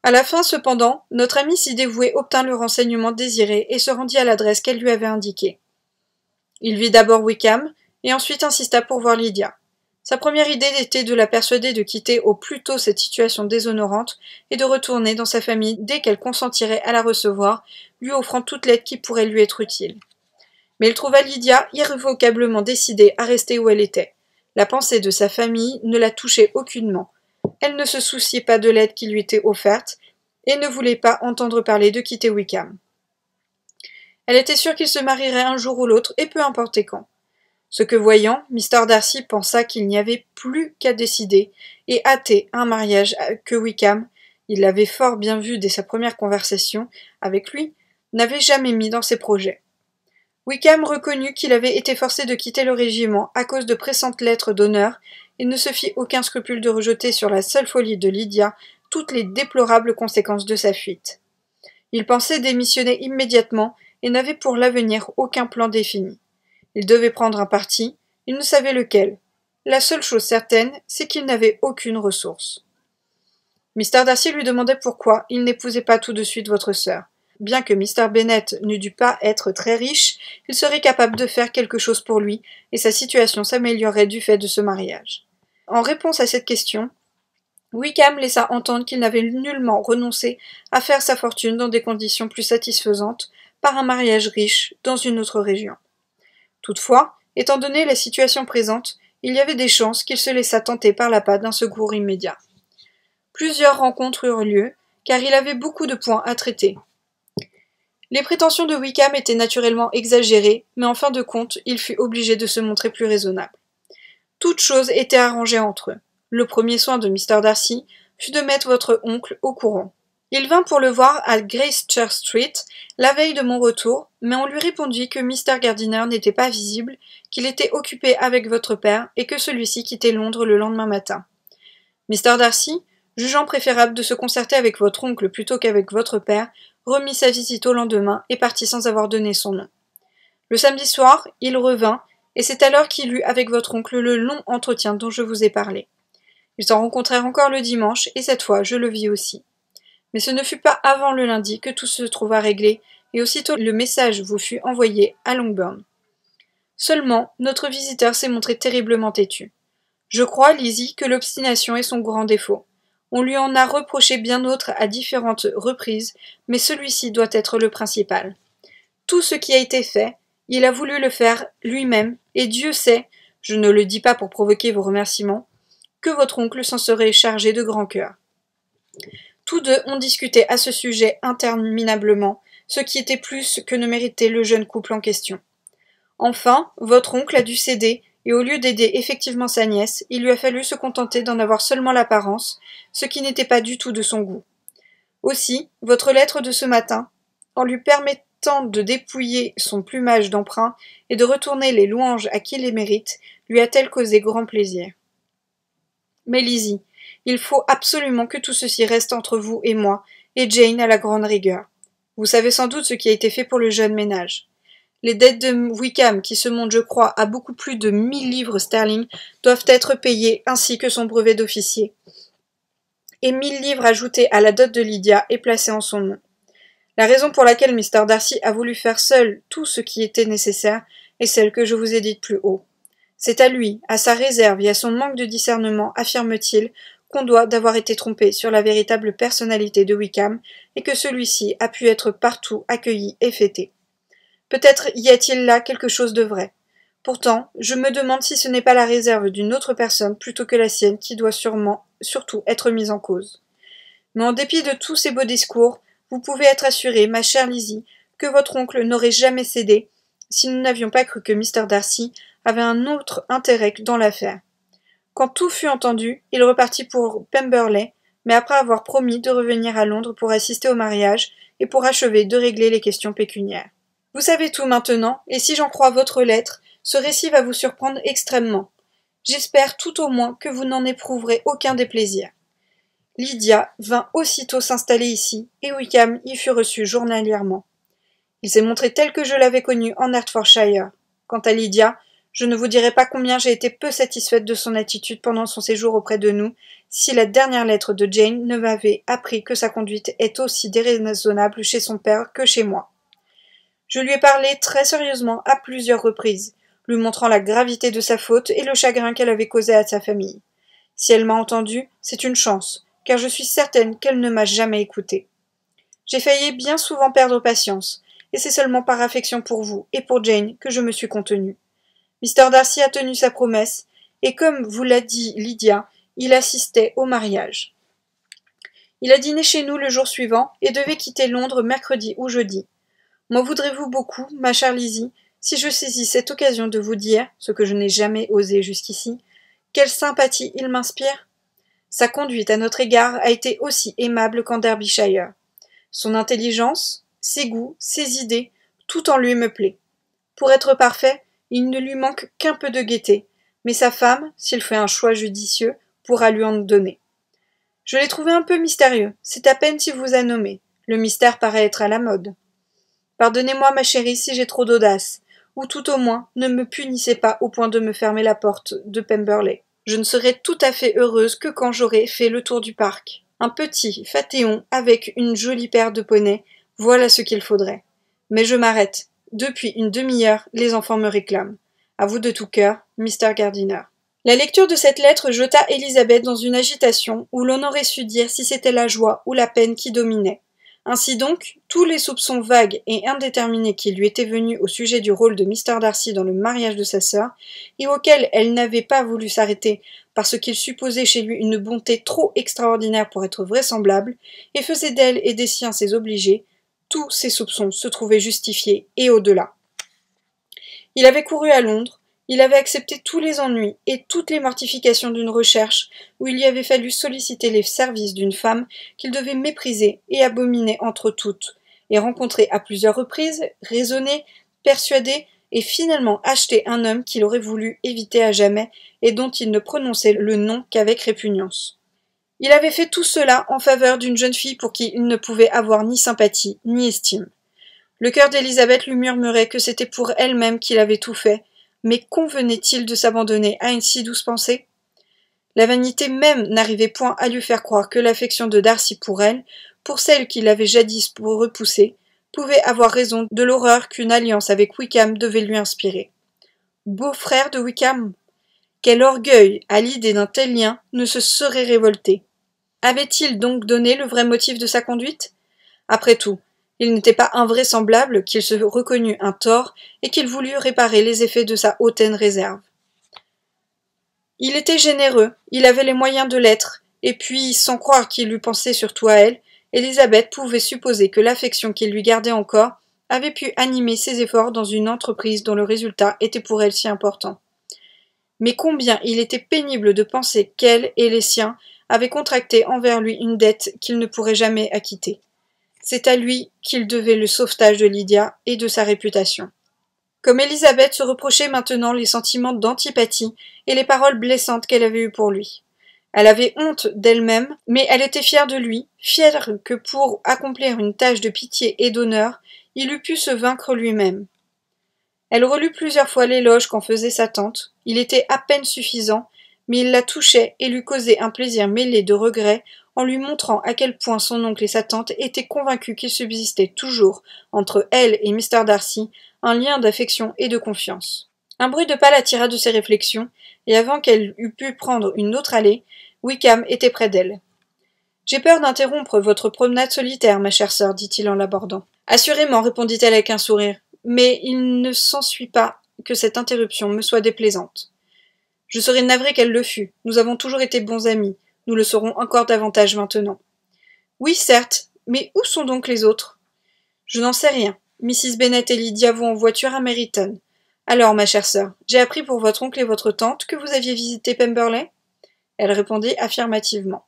À la fin, cependant, notre ami si dévoué obtint le renseignement désiré et se rendit à l'adresse qu'elle lui avait indiquée. Il vit d'abord Wickham, et ensuite insista pour voir Lydia. Sa première idée était de la persuader de quitter au plus tôt cette situation déshonorante et de retourner dans sa famille dès qu'elle consentirait à la recevoir, lui offrant toute l'aide qui pourrait lui être utile. Mais il trouva Lydia irrévocablement décidée à rester où elle était. La pensée de sa famille ne la touchait aucunement. Elle ne se souciait pas de l'aide qui lui était offerte et ne voulait pas entendre parler de quitter Wickham. Elle était sûre qu'il se marierait un jour ou l'autre, et peu importe quand. Ce que voyant, Mr. Darcy pensa qu'il n'y avait plus qu'à décider, et hâter un mariage que Wickham, il l'avait fort bien vu dès sa première conversation avec lui, n'avait jamais mis dans ses projets. Wickham reconnut qu'il avait été forcé de quitter le régiment à cause de pressantes lettres d'honneur, et ne se fit aucun scrupule de rejeter sur la seule folie de Lydia toutes les déplorables conséquences de sa fuite. Il pensait démissionner immédiatement et n'avait pour l'avenir aucun plan défini. Il devait prendre un parti, il ne savait lequel. La seule chose certaine, c'est qu'il n'avait aucune ressource. Mr. Darcy lui demandait pourquoi il n'épousait pas tout de suite votre sœur. Bien que Mr. Bennet n'eût dû pas être très riche, il serait capable de faire quelque chose pour lui, et sa situation s'améliorerait du fait de ce mariage. En réponse à cette question, Wickham laissa entendre qu'il n'avait nullement renoncé à faire sa fortune dans des conditions plus satisfaisantes par un mariage riche dans une autre région. Toutefois, étant donné la situation présente, il y avait des chances qu'il se laissât tenter par l'appât d'un secours immédiat. Plusieurs rencontres eurent lieu, car il avait beaucoup de points à traiter. Les prétentions de Wickham étaient naturellement exagérées, mais en fin de compte, il fut obligé de se montrer plus raisonnable. Toutes choses étaient arrangées entre eux. Le premier soin de Mr. Darcy fut de mettre votre oncle au courant. Il vint pour le voir à Gracechurch Street, la veille de mon retour, mais on lui répondit que Mr. Gardiner n'était pas visible, qu'il était occupé avec votre père et que celui-ci quittait Londres le lendemain matin. Mr. Darcy, jugeant préférable de se concerter avec votre oncle plutôt qu'avec votre père, remit sa visite au lendemain et partit sans avoir donné son nom. Le samedi soir, il revint, et c'est alors qu'il eut avec votre oncle le long entretien dont je vous ai parlé. Ils s'en rencontrèrent encore le dimanche, et cette fois je le vis aussi. Mais ce ne fut pas avant le lundi que tout se trouva réglé, et aussitôt le message vous fut envoyé à Longbourn. Seulement, notre visiteur s'est montré terriblement têtu. Je crois, Lizzie, que l'obstination est son grand défaut. On lui en a reproché bien d'autres à différentes reprises, mais celui-ci doit être le principal. Tout ce qui a été fait, il a voulu le faire lui-même, et Dieu sait, je ne le dis pas pour provoquer vos remerciements, que votre oncle s'en serait chargé de grand cœur. Tous deux ont discuté à ce sujet interminablement, ce qui était plus que ne méritait le jeune couple en question. Enfin, votre oncle a dû céder, et au lieu d'aider effectivement sa nièce, il lui a fallu se contenter d'en avoir seulement l'apparence, ce qui n'était pas du tout de son goût. Aussi, votre lettre de ce matin, en lui permettant de dépouiller son plumage d'emprunt et de retourner les louanges à qui les mérite, lui a-t-elle causé grand plaisir. Mais Lizzie, il faut absolument que tout ceci reste entre vous et moi, et Jane à la grande rigueur. Vous savez sans doute ce qui a été fait pour le jeune ménage. Les dettes de Wickham, qui se montent, je crois, à beaucoup plus de 1000 livres sterling, doivent être payées, ainsi que son brevet d'officier. Et 1000 livres ajoutées à la dot de Lydia est placée en son nom. La raison pour laquelle Mr. Darcy a voulu faire seul tout ce qui était nécessaire est celle que je vous ai dite plus haut. C'est à lui, à sa réserve et à son manque de discernement, affirme-t-il, qu'on doit d'avoir été trompé sur la véritable personnalité de Wickham, et que celui-ci a pu être partout accueilli et fêté. Peut-être y a-t-il là quelque chose de vrai. Pourtant, je me demande si ce n'est pas la réserve d'une autre personne plutôt que la sienne qui doit surtout être mise en cause. Mais en dépit de tous ces beaux discours, vous pouvez être assurée, ma chère Lizzie, que votre oncle n'aurait jamais cédé si nous n'avions pas cru que Mr. Darcy avait un autre intérêt dans l'affaire. Quand tout fut entendu, il repartit pour Pemberley, mais après avoir promis de revenir à Londres pour assister au mariage et pour achever de régler les questions pécuniaires. Vous savez tout maintenant, et si j'en crois votre lettre, ce récit va vous surprendre extrêmement. J'espère tout au moins que vous n'en éprouverez aucun déplaisir. Lydia vint aussitôt s'installer ici, et Wickham y fut reçu journalièrement. Il s'est montré tel que je l'avais connu en Hertfordshire. Quant à Lydia, je ne vous dirai pas combien j'ai été peu satisfaite de son attitude pendant son séjour auprès de nous, si la dernière lettre de Jane ne m'avait appris que sa conduite est aussi déraisonnable chez son père que chez moi. Je lui ai parlé très sérieusement à plusieurs reprises, lui montrant la gravité de sa faute et le chagrin qu'elle avait causé à sa famille. Si elle m'a entendu, c'est une chance, car je suis certaine qu'elle ne m'a jamais écoutée. J'ai failli bien souvent perdre patience, et c'est seulement par affection pour vous et pour Jane que je me suis contenue. Mr. Darcy a tenu sa promesse, et comme vous l'a dit Lydia, il assistait au mariage. Il a dîné chez nous le jour suivant, et devait quitter Londres mercredi ou jeudi. M'en voudrez-vous beaucoup, ma chère Lizzie, si je saisis cette occasion de vous dire, ce que je n'ai jamais osé jusqu'ici, quelle sympathie il m'inspire? Sa conduite à notre égard a été aussi aimable qu'en Derbyshire. Son intelligence, ses goûts, ses idées, tout en lui me plaît. Pour être parfait, il ne lui manque qu'un peu de gaieté, mais sa femme, s'il fait un choix judicieux, pourra lui en donner. Je l'ai trouvé un peu mystérieux, c'est à peine s'il vous a nommé. Le mystère paraît être à la mode. Pardonnez-moi, ma chérie, si j'ai trop d'audace, ou tout au moins, ne me punissez pas au point de me fermer la porte de Pemberley. Je ne serai tout à fait heureuse que quand j'aurai fait le tour du parc. Un petit Phaéton avec une jolie paire de poneys, voilà ce qu'il faudrait. Mais je m'arrête. Depuis une demi-heure, les enfants me réclament. À vous de tout cœur, Mr. Gardiner. La lecture de cette lettre jeta Élisabeth dans une agitation où l'on aurait su dire si c'était la joie ou la peine qui dominait. Ainsi donc, tous les soupçons vagues et indéterminés qui lui étaient venus au sujet du rôle de Mr. Darcy dans le mariage de sa sœur, et auxquels elle n'avait pas voulu s'arrêter parce qu'il supposait chez lui une bonté trop extraordinaire pour être vraisemblable, et faisait d'elle et des siens ses obligés, tous ces soupçons se trouvaient justifiés et au-delà. Il avait couru à Londres, Il avait accepté tous les ennuis et toutes les mortifications d'une recherche où il lui avait fallu solliciter les services d'une femme qu'il devait mépriser et abominer entre toutes, et rencontrer à plusieurs reprises, raisonner, persuader et finalement acheter un homme qu'il aurait voulu éviter à jamais et dont il ne prononçait le nom qu'avec répugnance. Il avait fait tout cela en faveur d'une jeune fille pour qui il ne pouvait avoir ni sympathie ni estime. Le cœur d'Élisabeth lui murmurait que c'était pour elle-même qu'il avait tout fait, mais convenait-il de s'abandonner à une si douce pensée? La vanité même n'arrivait point à lui faire croire que l'affection de Darcy pour elle, pour celle qu'il avait jadis repoussée, pouvait avoir raison de l'horreur qu'une alliance avec Wickham devait lui inspirer. Beau-frère de Wickham! Quel orgueil, à l'idée d'un tel lien, ne se serait révolté! Avait-il donc donné le vrai motif de sa conduite? Après tout, il n'était pas invraisemblable qu'il se reconnût un tort et qu'il voulût réparer les effets de sa hautaine réserve. Il était généreux, il avait les moyens de l'être, et puis, sans croire qu'il eût pensé surtout à elle, Élisabeth pouvait supposer que l'affection qu'il lui gardait encore avait pu animer ses efforts dans une entreprise dont le résultat était pour elle si important. Mais combien il était pénible de penser qu'elle et les siens avaient contracté envers lui une dette qu'il ne pourrait jamais acquitter. C'est à lui qu'il devait le sauvetage de Lydia et de sa réputation. Comme Élisabeth se reprochait maintenant les sentiments d'antipathie et les paroles blessantes qu'elle avait eues pour lui. Elle avait honte d'elle-même, mais elle était fière de lui, fière que pour accomplir une tâche de pitié et d'honneur, il eût pu se vaincre lui-même. Elle relut plusieurs fois l'éloge qu'en faisait sa tante. Il était à peine suffisant, mais il la touchait et lui causait un plaisir mêlé de regret en lui montrant à quel point son oncle et sa tante étaient convaincus qu'il subsistait toujours, entre elle et Mr. Darcy, un lien d'affection et de confiance. Un bruit de pas l'attira de ses réflexions, et avant qu'elle eût pu prendre une autre allée, Wickham était près d'elle. « J'ai peur d'interrompre votre promenade solitaire, ma chère sœur, dit-il en l'abordant. Assurément, répondit-elle avec un sourire, mais il ne s'ensuit pas que cette interruption me soit déplaisante. Je serais navrée qu'elle le fût. Nous avons toujours été bons amis. Nous le serons encore davantage maintenant. Oui, certes, mais où sont donc les autres? Je n'en sais rien. Mrs. Bennet et Lydia vont en voiture à Meryton. Alors, ma chère sœur, j'ai appris pour votre oncle et votre tante que vous aviez visité Pemberley? Elle répondit affirmativement.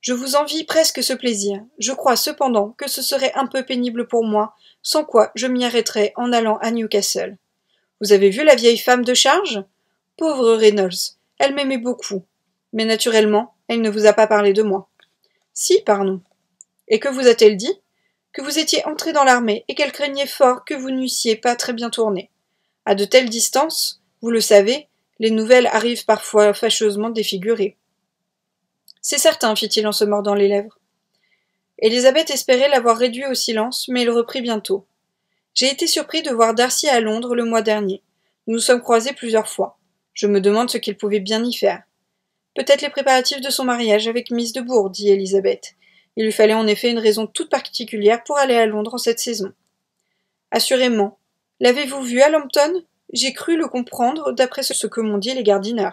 Je vous envie presque ce plaisir. Je crois cependant que ce serait un peu pénible pour moi, sans quoi je m'y arrêterais en allant à Newcastle. Vous avez vu la vieille femme de charge? Pauvre Reynolds, elle m'aimait beaucoup. Mais naturellement, elle ne vous a pas parlé de moi. Si, pardon. Et que vous a-t-elle dit? Que vous étiez entré dans l'armée et qu'elle craignait fort que vous n'eussiez pas très bien tourné. À de telles distances, vous le savez, les nouvelles arrivent parfois fâcheusement défigurées. C'est certain, fit-il en se mordant les lèvres. Élisabeth espérait l'avoir réduit au silence, mais il reprit bientôt. J'ai été surpris de voir Darcy à Londres le mois dernier. Nous nous sommes croisés plusieurs fois. Je me demande ce qu'il pouvait bien y faire. Peut-être les préparatifs de son mariage avec Miss de Bourgh, dit Élisabeth. Il lui fallait en effet une raison toute particulière pour aller à Londres en cette saison. Assurément. L'avez-vous vu à Lambton? J'ai cru le comprendre d'après ce que m'ont dit les Gardiner.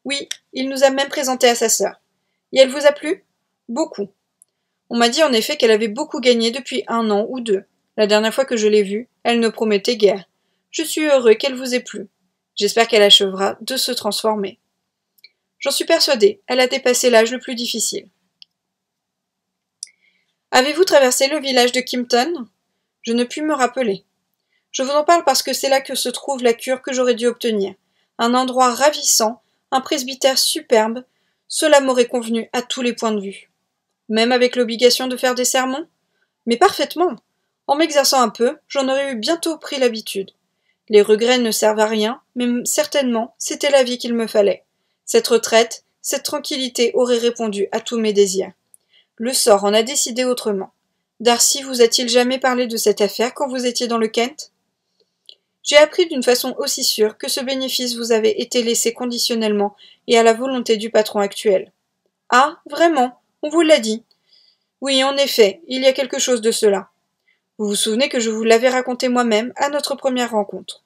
Oui, il nous a même présenté à sa sœur. Et elle vous a plu? Beaucoup. On m'a dit en effet qu'elle avait beaucoup gagné depuis 1 an ou 2. La dernière fois que je l'ai vue, elle ne promettait guère. Je suis heureux qu'elle vous ait plu. J'espère qu'elle achèvera de se transformer. J'en suis persuadée, elle a dépassé l'âge le plus difficile. Avez-vous traversé le village de Kimpton? Je ne puis me rappeler. Je vous en parle parce que c'est là que se trouve la cure que j'aurais dû obtenir. Un endroit ravissant, un presbytère superbe, cela m'aurait convenu à tous les points de vue. Même avec l'obligation de faire des sermons? Mais parfaitement. En m'exerçant un peu, j'en aurais eu bientôt pris l'habitude. Les regrets ne servent à rien, mais certainement, c'était la vie qu'il me fallait. Cette retraite, cette tranquillité auraient répondu à tous mes désirs. Le sort en a décidé autrement. Darcy vous a-t-il jamais parlé de cette affaire quand vous étiez dans le Kent? J'ai appris d'une façon aussi sûre que ce bénéfice vous avait été laissé conditionnellement et à la volonté du patron actuel. Ah, vraiment, on vous l'a dit. Oui, en effet, il y a quelque chose de cela. Vous vous souvenez que je vous l'avais raconté moi-même à notre première rencontre.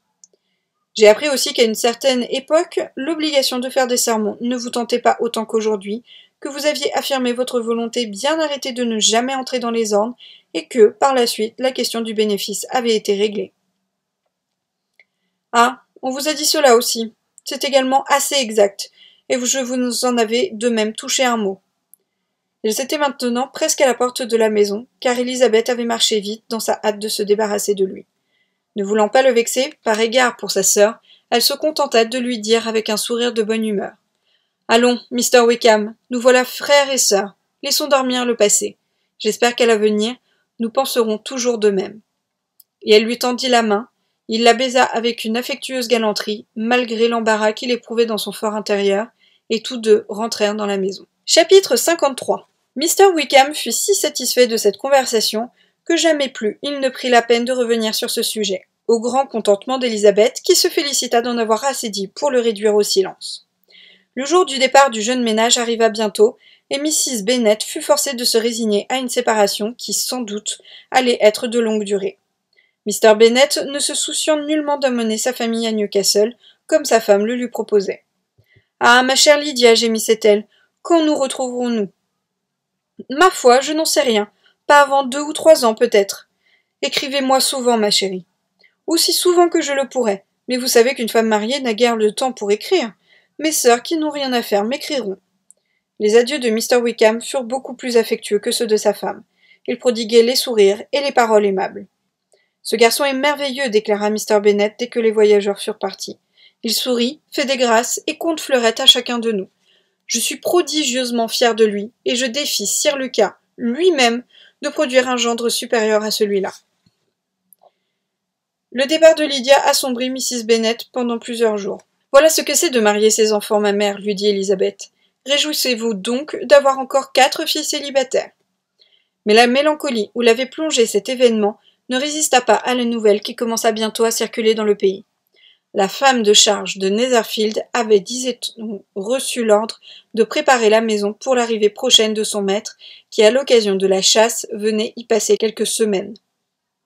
J'ai appris aussi qu'à une certaine époque, l'obligation de faire des sermons ne vous tentait pas autant qu'aujourd'hui, que vous aviez affirmé votre volonté bien arrêtée de ne jamais entrer dans les ordres, et que, par la suite, la question du bénéfice avait été réglée. Ah, On vous a dit cela aussi. C'est également assez exact, et je vous en avais de même touché un mot. » Ils étaient maintenant presque à la porte de la maison, car Elisabeth avait marché vite dans sa hâte de se débarrasser de lui. Ne voulant pas le vexer, par égard pour sa sœur, elle se contenta de lui dire avec un sourire de bonne humeur. « Allons, Mr. Wickham, nous voilà frères et sœurs. Laissons dormir le passé. J'espère qu'à l'avenir, nous penserons toujours de même. » Et elle lui tendit la main. Il la baisa avec une affectueuse galanterie, malgré l'embarras qu'il éprouvait dans son fort intérieur, et tous deux rentrèrent dans la maison. Chapitre 53. Mr. Wickham fut si satisfait de cette conversation que jamais plus il ne prit la peine de revenir sur ce sujet, au grand contentement d'Elisabeth, qui se félicita d'en avoir assez dit pour le réduire au silence. Le jour du départ du jeune ménage arriva bientôt, et Mrs. Bennet fut forcée de se résigner à une séparation qui, sans doute, allait être de longue durée. Mr. Bennet ne se souciant nullement d'amener sa famille à Newcastle, comme sa femme le lui proposait. « Ah, ma chère Lydia, gémissait-elle, quand nous retrouverons-nous ? » ?»« Ma foi, je n'en sais rien. Pas avant 2 ou 3 ans, peut-être. Écrivez-moi souvent, ma chérie. Aussi souvent que je le pourrai. Mais vous savez qu'une femme mariée n'a guère le temps pour écrire. Mes sœurs, qui n'ont rien à faire, m'écriront. » Les adieux de Mr. Wickham furent beaucoup plus affectueux que ceux de sa femme. Il prodiguait les sourires et les paroles aimables. « Ce garçon est merveilleux, déclara Mr. Bennet dès que les voyageurs furent partis. Il sourit, fait des grâces et compte fleurette à chacun de nous. Je suis prodigieusement fier de lui, et je défie Sir Lucas, lui-même, de produire un gendre supérieur à celui-là. » Le départ de Lydia assombrit Mrs. Bennet pendant plusieurs jours. « Voilà ce que c'est de marier ses enfants, ma mère, lui dit Elisabeth. Réjouissez-vous donc d'avoir encore 4 filles célibataires. » Mais la mélancolie où l'avait plongé cet événement ne résista pas à la nouvelle qui commença bientôt à circuler dans le pays. La femme de charge de Netherfield avait, disait-on, reçu l'ordre de préparer la maison pour l'arrivée prochaine de son maître, qui, à l'occasion de la chasse, venait y passer quelques semaines.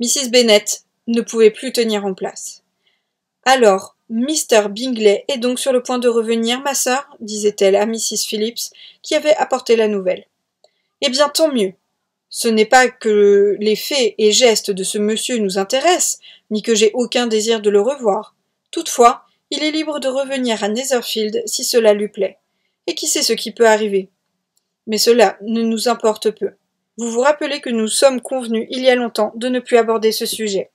Mrs. Bennet ne pouvait plus tenir en place. « Alors, Mr. Bingley est donc sur le point de revenir, ma sœur ?» disait-elle à Mrs. Phillips, qui avait apporté la nouvelle. « Eh bien, tant mieux. Ce n'est pas que les faits et gestes de ce monsieur nous intéressent, ni que j'ai aucun désir de le revoir. Toutefois, il est libre de revenir à Netherfield si cela lui plaît. Et qui sait ce qui peut arriver? Mais cela ne nous importe peu. Vous vous rappelez que nous sommes convenus il y a longtemps de ne plus aborder ce sujet.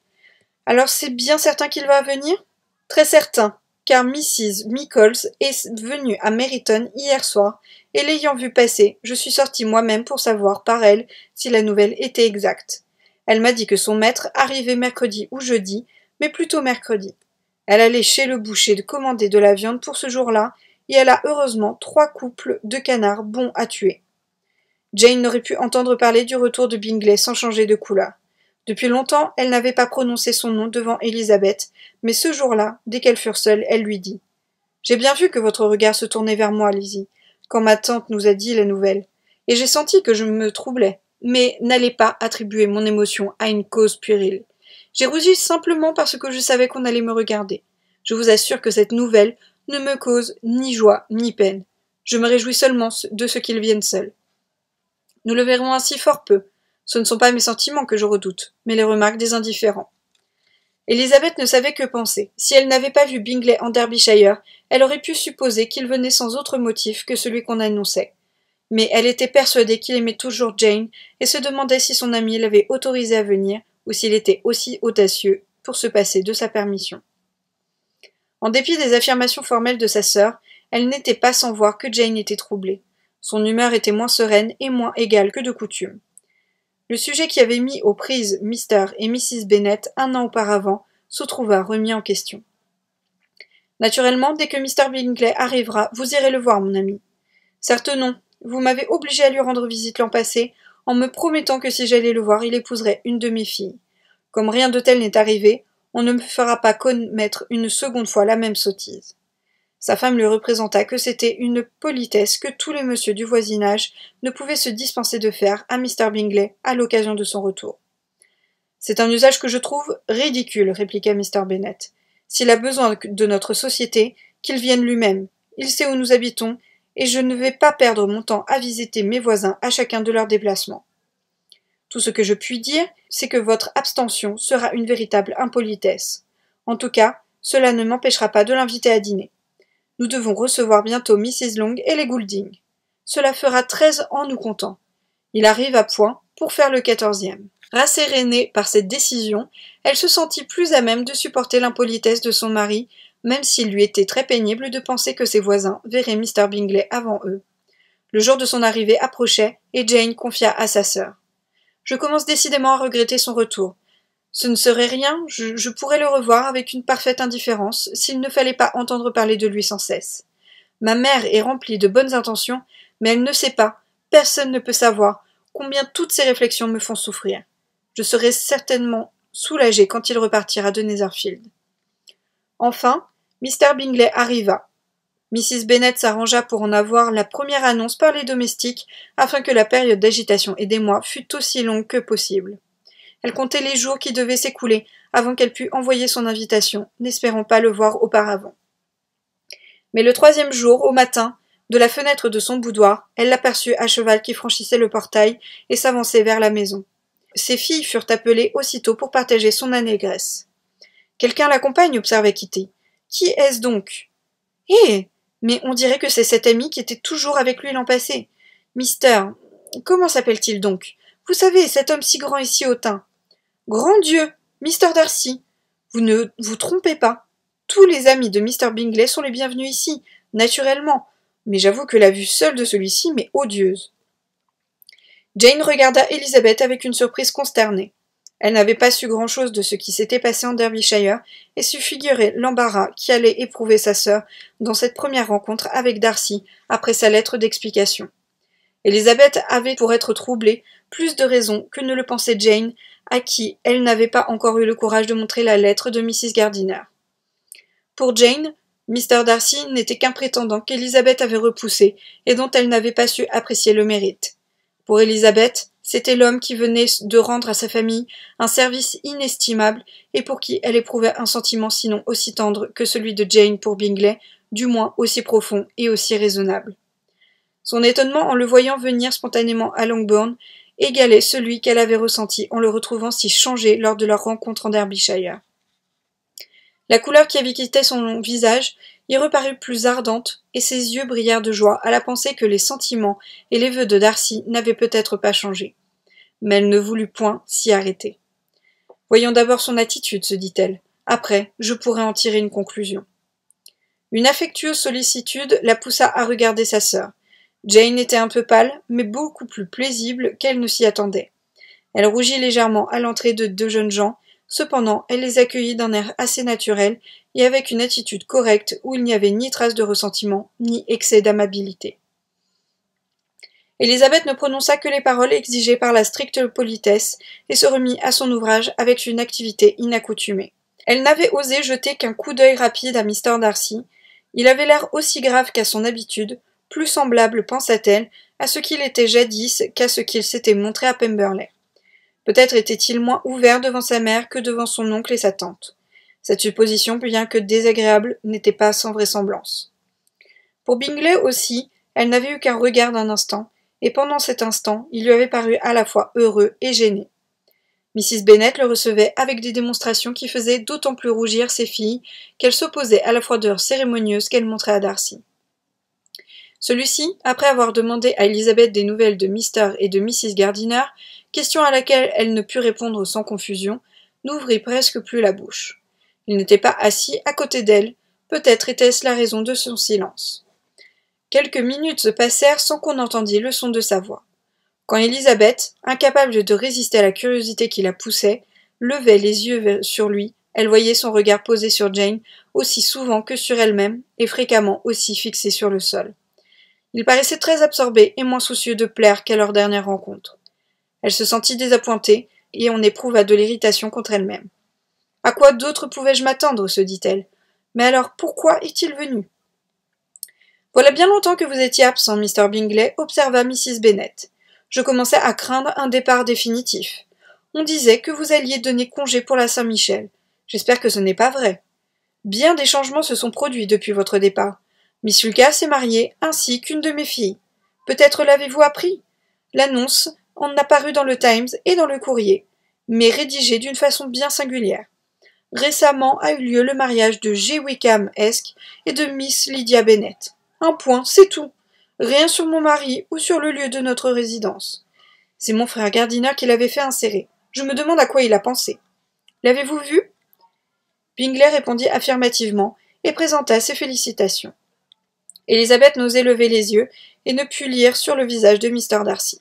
Alors c'est bien certain qu'il va venir? Très certain, car Mrs. Michaels est venue à Meryton hier soir, et l'ayant vue passer, je suis sortie moi-même pour savoir par elle si la nouvelle était exacte. Elle m'a dit que son maître arrivait mercredi ou jeudi, mais plutôt mercredi. Elle allait chez le boucher de commander de la viande pour ce jour-là, et elle a heureusement 3 couples de canards bons à tuer. Jane n'aurait pu entendre parler du retour de Bingley sans changer de couleur. Depuis longtemps, elle n'avait pas prononcé son nom devant Elisabeth, mais ce jour-là, dès qu'elles furent seules, elle lui dit « J'ai bien vu que votre regard se tournait vers moi, Lizzie, quand ma tante nous a dit la nouvelle, et j'ai senti que je me troublais, mais n'allez pas attribuer mon émotion à une cause puérile. J'ai rougi simplement parce que je savais qu'on allait me regarder. Je vous assure que cette nouvelle ne me cause ni joie ni peine. Je me réjouis seulement de ce qu'ils viennent seuls. Nous le verrons ainsi fort peu. Ce ne sont pas mes sentiments que je redoute, mais les remarques des indifférents. » Elisabeth ne savait que penser. Si elle n'avait pas vu Bingley en Derbyshire, elle aurait pu supposer qu'il venait sans autre motif que celui qu'on annonçait. Mais elle était persuadée qu'il aimait toujours Jane et se demandait si son ami l'avait autorisé à venir ou s'il était aussi audacieux pour se passer de sa permission. En dépit des affirmations formelles de sa sœur, elle n'était pas sans voir que Jane était troublée. Son humeur était moins sereine et moins égale que de coutume. Le sujet qui avait mis aux prises Mr. et Mrs. Bennet 1 an auparavant se trouva remis en question. « Naturellement, dès que Mr. Bingley arrivera, vous irez le voir, mon ami. »« Certes non. Vous m'avez obligé à lui rendre visite l'an passé, en me promettant que si j'allais le voir, il épouserait une de mes filles. Comme rien de tel n'est arrivé, on ne me fera pas commettre une seconde fois la même sottise. » Sa femme lui représenta que c'était une politesse que tous les messieurs du voisinage ne pouvaient se dispenser de faire à Mr. Bingley à l'occasion de son retour. « C'est un usage que je trouve ridicule, » répliqua Mr. Bennet. « S'il a besoin de notre société, qu'il vienne lui-même. Il sait où nous habitons, et je ne vais pas perdre mon temps à visiter mes voisins à chacun de leurs déplacements. Tout ce que je puis dire, c'est que votre abstention sera une véritable impolitesse. En tout cas, cela ne m'empêchera pas de l'inviter à dîner. Nous devons recevoir bientôt Mrs. Long et les Goulding. Cela fera 13 en nous comptant. Il arrive à point pour faire le 14e. Rassérénée par cette décision, elle se sentit plus à même de supporter l'impolitesse de son mari, même s'il lui était très pénible de penser que ses voisins verraient Mr. Bingley avant eux. Le jour de son arrivée approchait, et Jane confia à sa sœur. « Je commence décidément à regretter son retour. Ce ne serait rien, je pourrais le revoir avec une parfaite indifférence, s'il ne fallait pas entendre parler de lui sans cesse. Ma mère est remplie de bonnes intentions, mais elle ne sait pas, personne ne peut savoir, combien toutes ces réflexions me font souffrir. Je serai certainement soulagée quand il repartira de Netherfield. » Enfin, Mr. Bingley arriva. Mrs. Bennet s'arrangea pour en avoir la première annonce par les domestiques, afin que la période d'agitation et d'émoi fût aussi longue que possible. Elle comptait les jours qui devaient s'écouler avant qu'elle pût envoyer son invitation, n'espérant pas le voir auparavant. Mais le 3e jour, au matin, de la fenêtre de son boudoir, elle l'aperçut à cheval qui franchissait le portail et s'avançait vers la maison. Ses filles furent appelées aussitôt pour partager son allégresse. « Quelqu'un l'accompagne, observa Kitty. Qui est-ce donc ? Eh ! Mais on dirait que c'est cet ami qui était toujours avec lui l'an passé. Mister. Comment s'appelle-t-il donc ? Vous savez, cet homme si grand et si hautain. Grand Dieu, Mr. Darcy, vous ne vous trompez pas. Tous les amis de Mr. Bingley sont les bienvenus ici, naturellement, mais j'avoue que la vue seule de celui-ci m'est odieuse. Jane regarda Elizabeth avec une surprise consternée. Elle n'avait pas su grand-chose de ce qui s'était passé en Derbyshire et se figurait l'embarras qui allait éprouver sa sœur dans cette première rencontre avec Darcy après sa lettre d'explication. Elizabeth avait, pour être troublée, plus de raison que ne le pensait Jane, à qui elle n'avait pas encore eu le courage de montrer la lettre de Mrs. Gardiner. Pour Jane, Mr. Darcy n'était qu'un prétendant qu'Elizabeth avait repoussé et dont elle n'avait pas su apprécier le mérite. Pour Elizabeth, c'était l'homme qui venait de rendre à sa famille un service inestimable et pour qui elle éprouvait un sentiment sinon aussi tendre que celui de Jane pour Bingley, du moins aussi profond et aussi raisonnable. Son étonnement en le voyant venir spontanément à Longbourn égalait celui qu'elle avait ressenti en le retrouvant si changé lors de leur rencontre en Derbyshire. La couleur qui avait quitté son visage y reparut plus ardente, et ses yeux brillèrent de joie à la pensée que les sentiments et les vœux de Darcy n'avaient peut-être pas changé. Mais elle ne voulut point s'y arrêter. « Voyons d'abord son attitude, se dit-elle. Après, je pourrai en tirer une conclusion. » Une affectueuse sollicitude la poussa à regarder sa sœur. Jane était un peu pâle, mais beaucoup plus paisible qu'elle ne s'y attendait. Elle rougit légèrement à l'entrée de deux jeunes gens, cependant elle les accueillit d'un air assez naturel et avec une attitude correcte où il n'y avait ni trace de ressentiment, ni excès d'amabilité. Elizabeth ne prononça que les paroles exigées par la stricte politesse et se remit à son ouvrage avec une activité inaccoutumée. Elle n'avait osé jeter qu'un coup d'œil rapide à Mr. Darcy. Il avait l'air aussi grave qu'à son habitude, plus semblable, pensa-t-elle, à ce qu'il était jadis qu'à ce qu'il s'était montré à Pemberley. Peut-être était-il moins ouvert devant sa mère que devant son oncle et sa tante. Cette supposition, bien que désagréable, n'était pas sans vraisemblance. Pour Bingley aussi, elle n'avait eu qu'un regard d'un instant, et pendant cet instant, il lui avait paru à la fois heureux et gêné. Mrs. Bennet le recevait avec des démonstrations qui faisaient d'autant plus rougir ses filles qu'elles s'opposaient à la froideur cérémonieuse qu'elle montrait à Darcy. Celui-ci, après avoir demandé à Elizabeth des nouvelles de Mr. et de Mrs. Gardiner, question à laquelle elle ne put répondre sans confusion, n'ouvrit presque plus la bouche. Il n'était pas assis à côté d'elle, peut-être était-ce la raison de son silence. Quelques minutes se passèrent sans qu'on entendît le son de sa voix. Quand Elizabeth, incapable de résister à la curiosité qui la poussait, levait les yeux sur lui, elle voyait son regard posé sur Jane aussi souvent que sur elle-même et fréquemment aussi fixé sur le sol. Il paraissait très absorbé et moins soucieux de plaire qu'à leur dernière rencontre. Elle se sentit désappointée et on éprouva de l'irritation contre elle-même. « À quoi d'autre pouvais-je m'attendre » se dit-elle. « Mais alors pourquoi est-il venu ?»« Voilà bien longtemps que vous étiez absent, Mr. Bingley, » observa Mrs. Bennet. « Je commençais à craindre un départ définitif. On disait que vous alliez donner congé pour la Saint-Michel. J'espère que ce n'est pas vrai. Bien des changements se sont produits depuis votre départ. Miss Lucas s'est mariée, ainsi qu'une de mes filles. Peut-être l'avez-vous appris ? L'annonce en a paru dans le Times et dans le Courrier, mais rédigée d'une façon bien singulière. Récemment a eu lieu le mariage de J. Wickham Esq et de Miss Lydia Bennet. Un point, c'est tout. Rien sur mon mari ou sur le lieu de notre résidence. C'est mon frère Gardiner qui l'avait fait insérer. Je me demande à quoi il a pensé. L'avez-vous vu? Bingley répondit affirmativement et présenta ses félicitations. Elisabeth n'osait lever les yeux et ne put lire sur le visage de Mr. Darcy.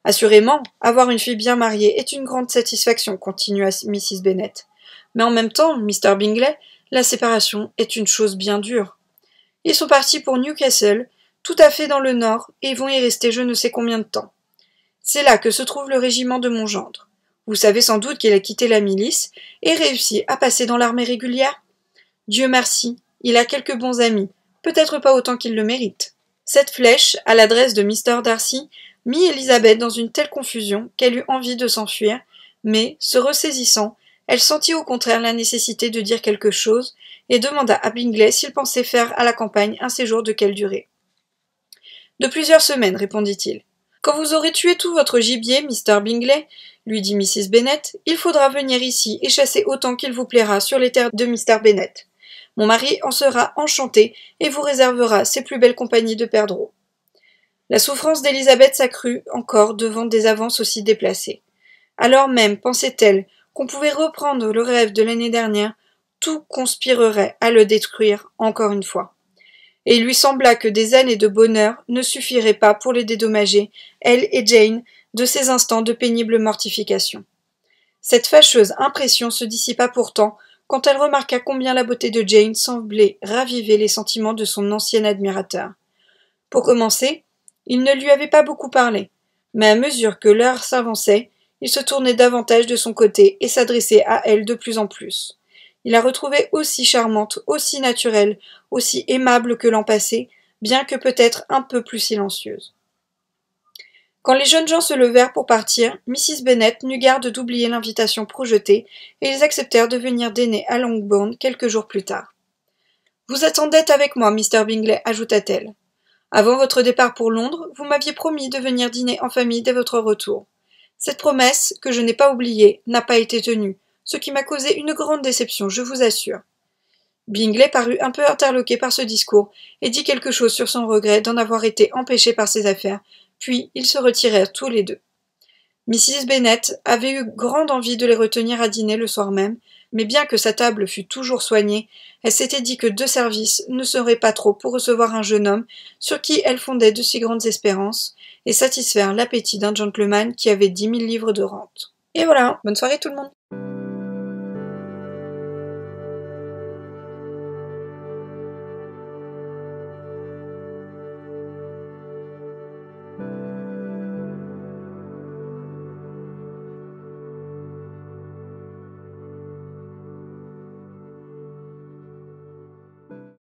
Assurément, avoir une fille bien mariée est une grande satisfaction, continua Mrs. Bennet. Mais en même temps, Mr. Bingley, la séparation est une chose bien dure. Ils sont partis pour Newcastle, tout à fait dans le nord, et vont y rester je ne sais combien de temps. C'est là que se trouve le régiment de mon gendre. Vous savez sans doute qu'il a quitté la milice et réussi à passer dans l'armée régulière. Dieu merci, il a quelques bons amis, peut-être pas autant qu'il le mérite. Cette flèche, à l'adresse de Mr. Darcy, mit Elisabeth dans une telle confusion qu'elle eut envie de s'enfuir, mais, se ressaisissant, elle sentit au contraire la nécessité de dire quelque chose et demanda à Bingley s'il pensait faire à la campagne un séjour de quelle durée. De plusieurs semaines, répondit-il. Quand vous aurez tué tout votre gibier, Mr. Bingley, lui dit Mrs. Bennet, il faudra venir ici et chasser autant qu'il vous plaira sur les terres de Mr. Bennet. Mon mari en sera enchanté et vous réservera ses plus belles compagnies de perdreaux. La souffrance d'Elisabeth s'accrut encore devant des avances aussi déplacées. Alors même, pensait-elle, qu'on pouvait reprendre le rêve de l'année dernière, tout conspirerait à le détruire encore une fois. Et il lui sembla que des années de bonheur ne suffiraient pas pour les dédommager, elle et Jane, de ces instants de pénible mortification. Cette fâcheuse impression se dissipa pourtant quand elle remarqua combien la beauté de Jane semblait raviver les sentiments de son ancien admirateur. Pour commencer, il ne lui avait pas beaucoup parlé, mais à mesure que l'heure s'avançait, il se tournait davantage de son côté et s'adressait à elle de plus en plus. Il la retrouvait aussi charmante, aussi naturelle, aussi aimable que l'an passé, bien que peut-être un peu plus silencieuse. Quand les jeunes gens se levèrent pour partir, Mrs. Bennet n'eut garde d'oublier l'invitation projetée, et ils acceptèrent de venir dîner à Longbourn quelques jours plus tard. « Vous êtes en dette avec moi, Mr. Bingley, ajouta-t-elle. Avant votre départ pour Londres, vous m'aviez promis de venir dîner en famille dès votre retour. Cette promesse, que je n'ai pas oubliée, n'a pas été tenue, ce qui m'a causé une grande déception, je vous assure. » Bingley parut un peu interloqué par ce discours et dit quelque chose sur son regret d'en avoir été empêché par ses affaires, puis ils se retirèrent tous les deux. Mrs. Bennet avait eu grande envie de les retenir à dîner le soir même, mais bien que sa table fût toujours soignée, elle s'était dit que 2 services ne seraient pas trop pour recevoir un jeune homme sur qui elle fondait de si grandes espérances, et satisfaire l'appétit d'un gentleman qui avait 10 000 livres de rente. Et voilà, bonne soirée tout le monde.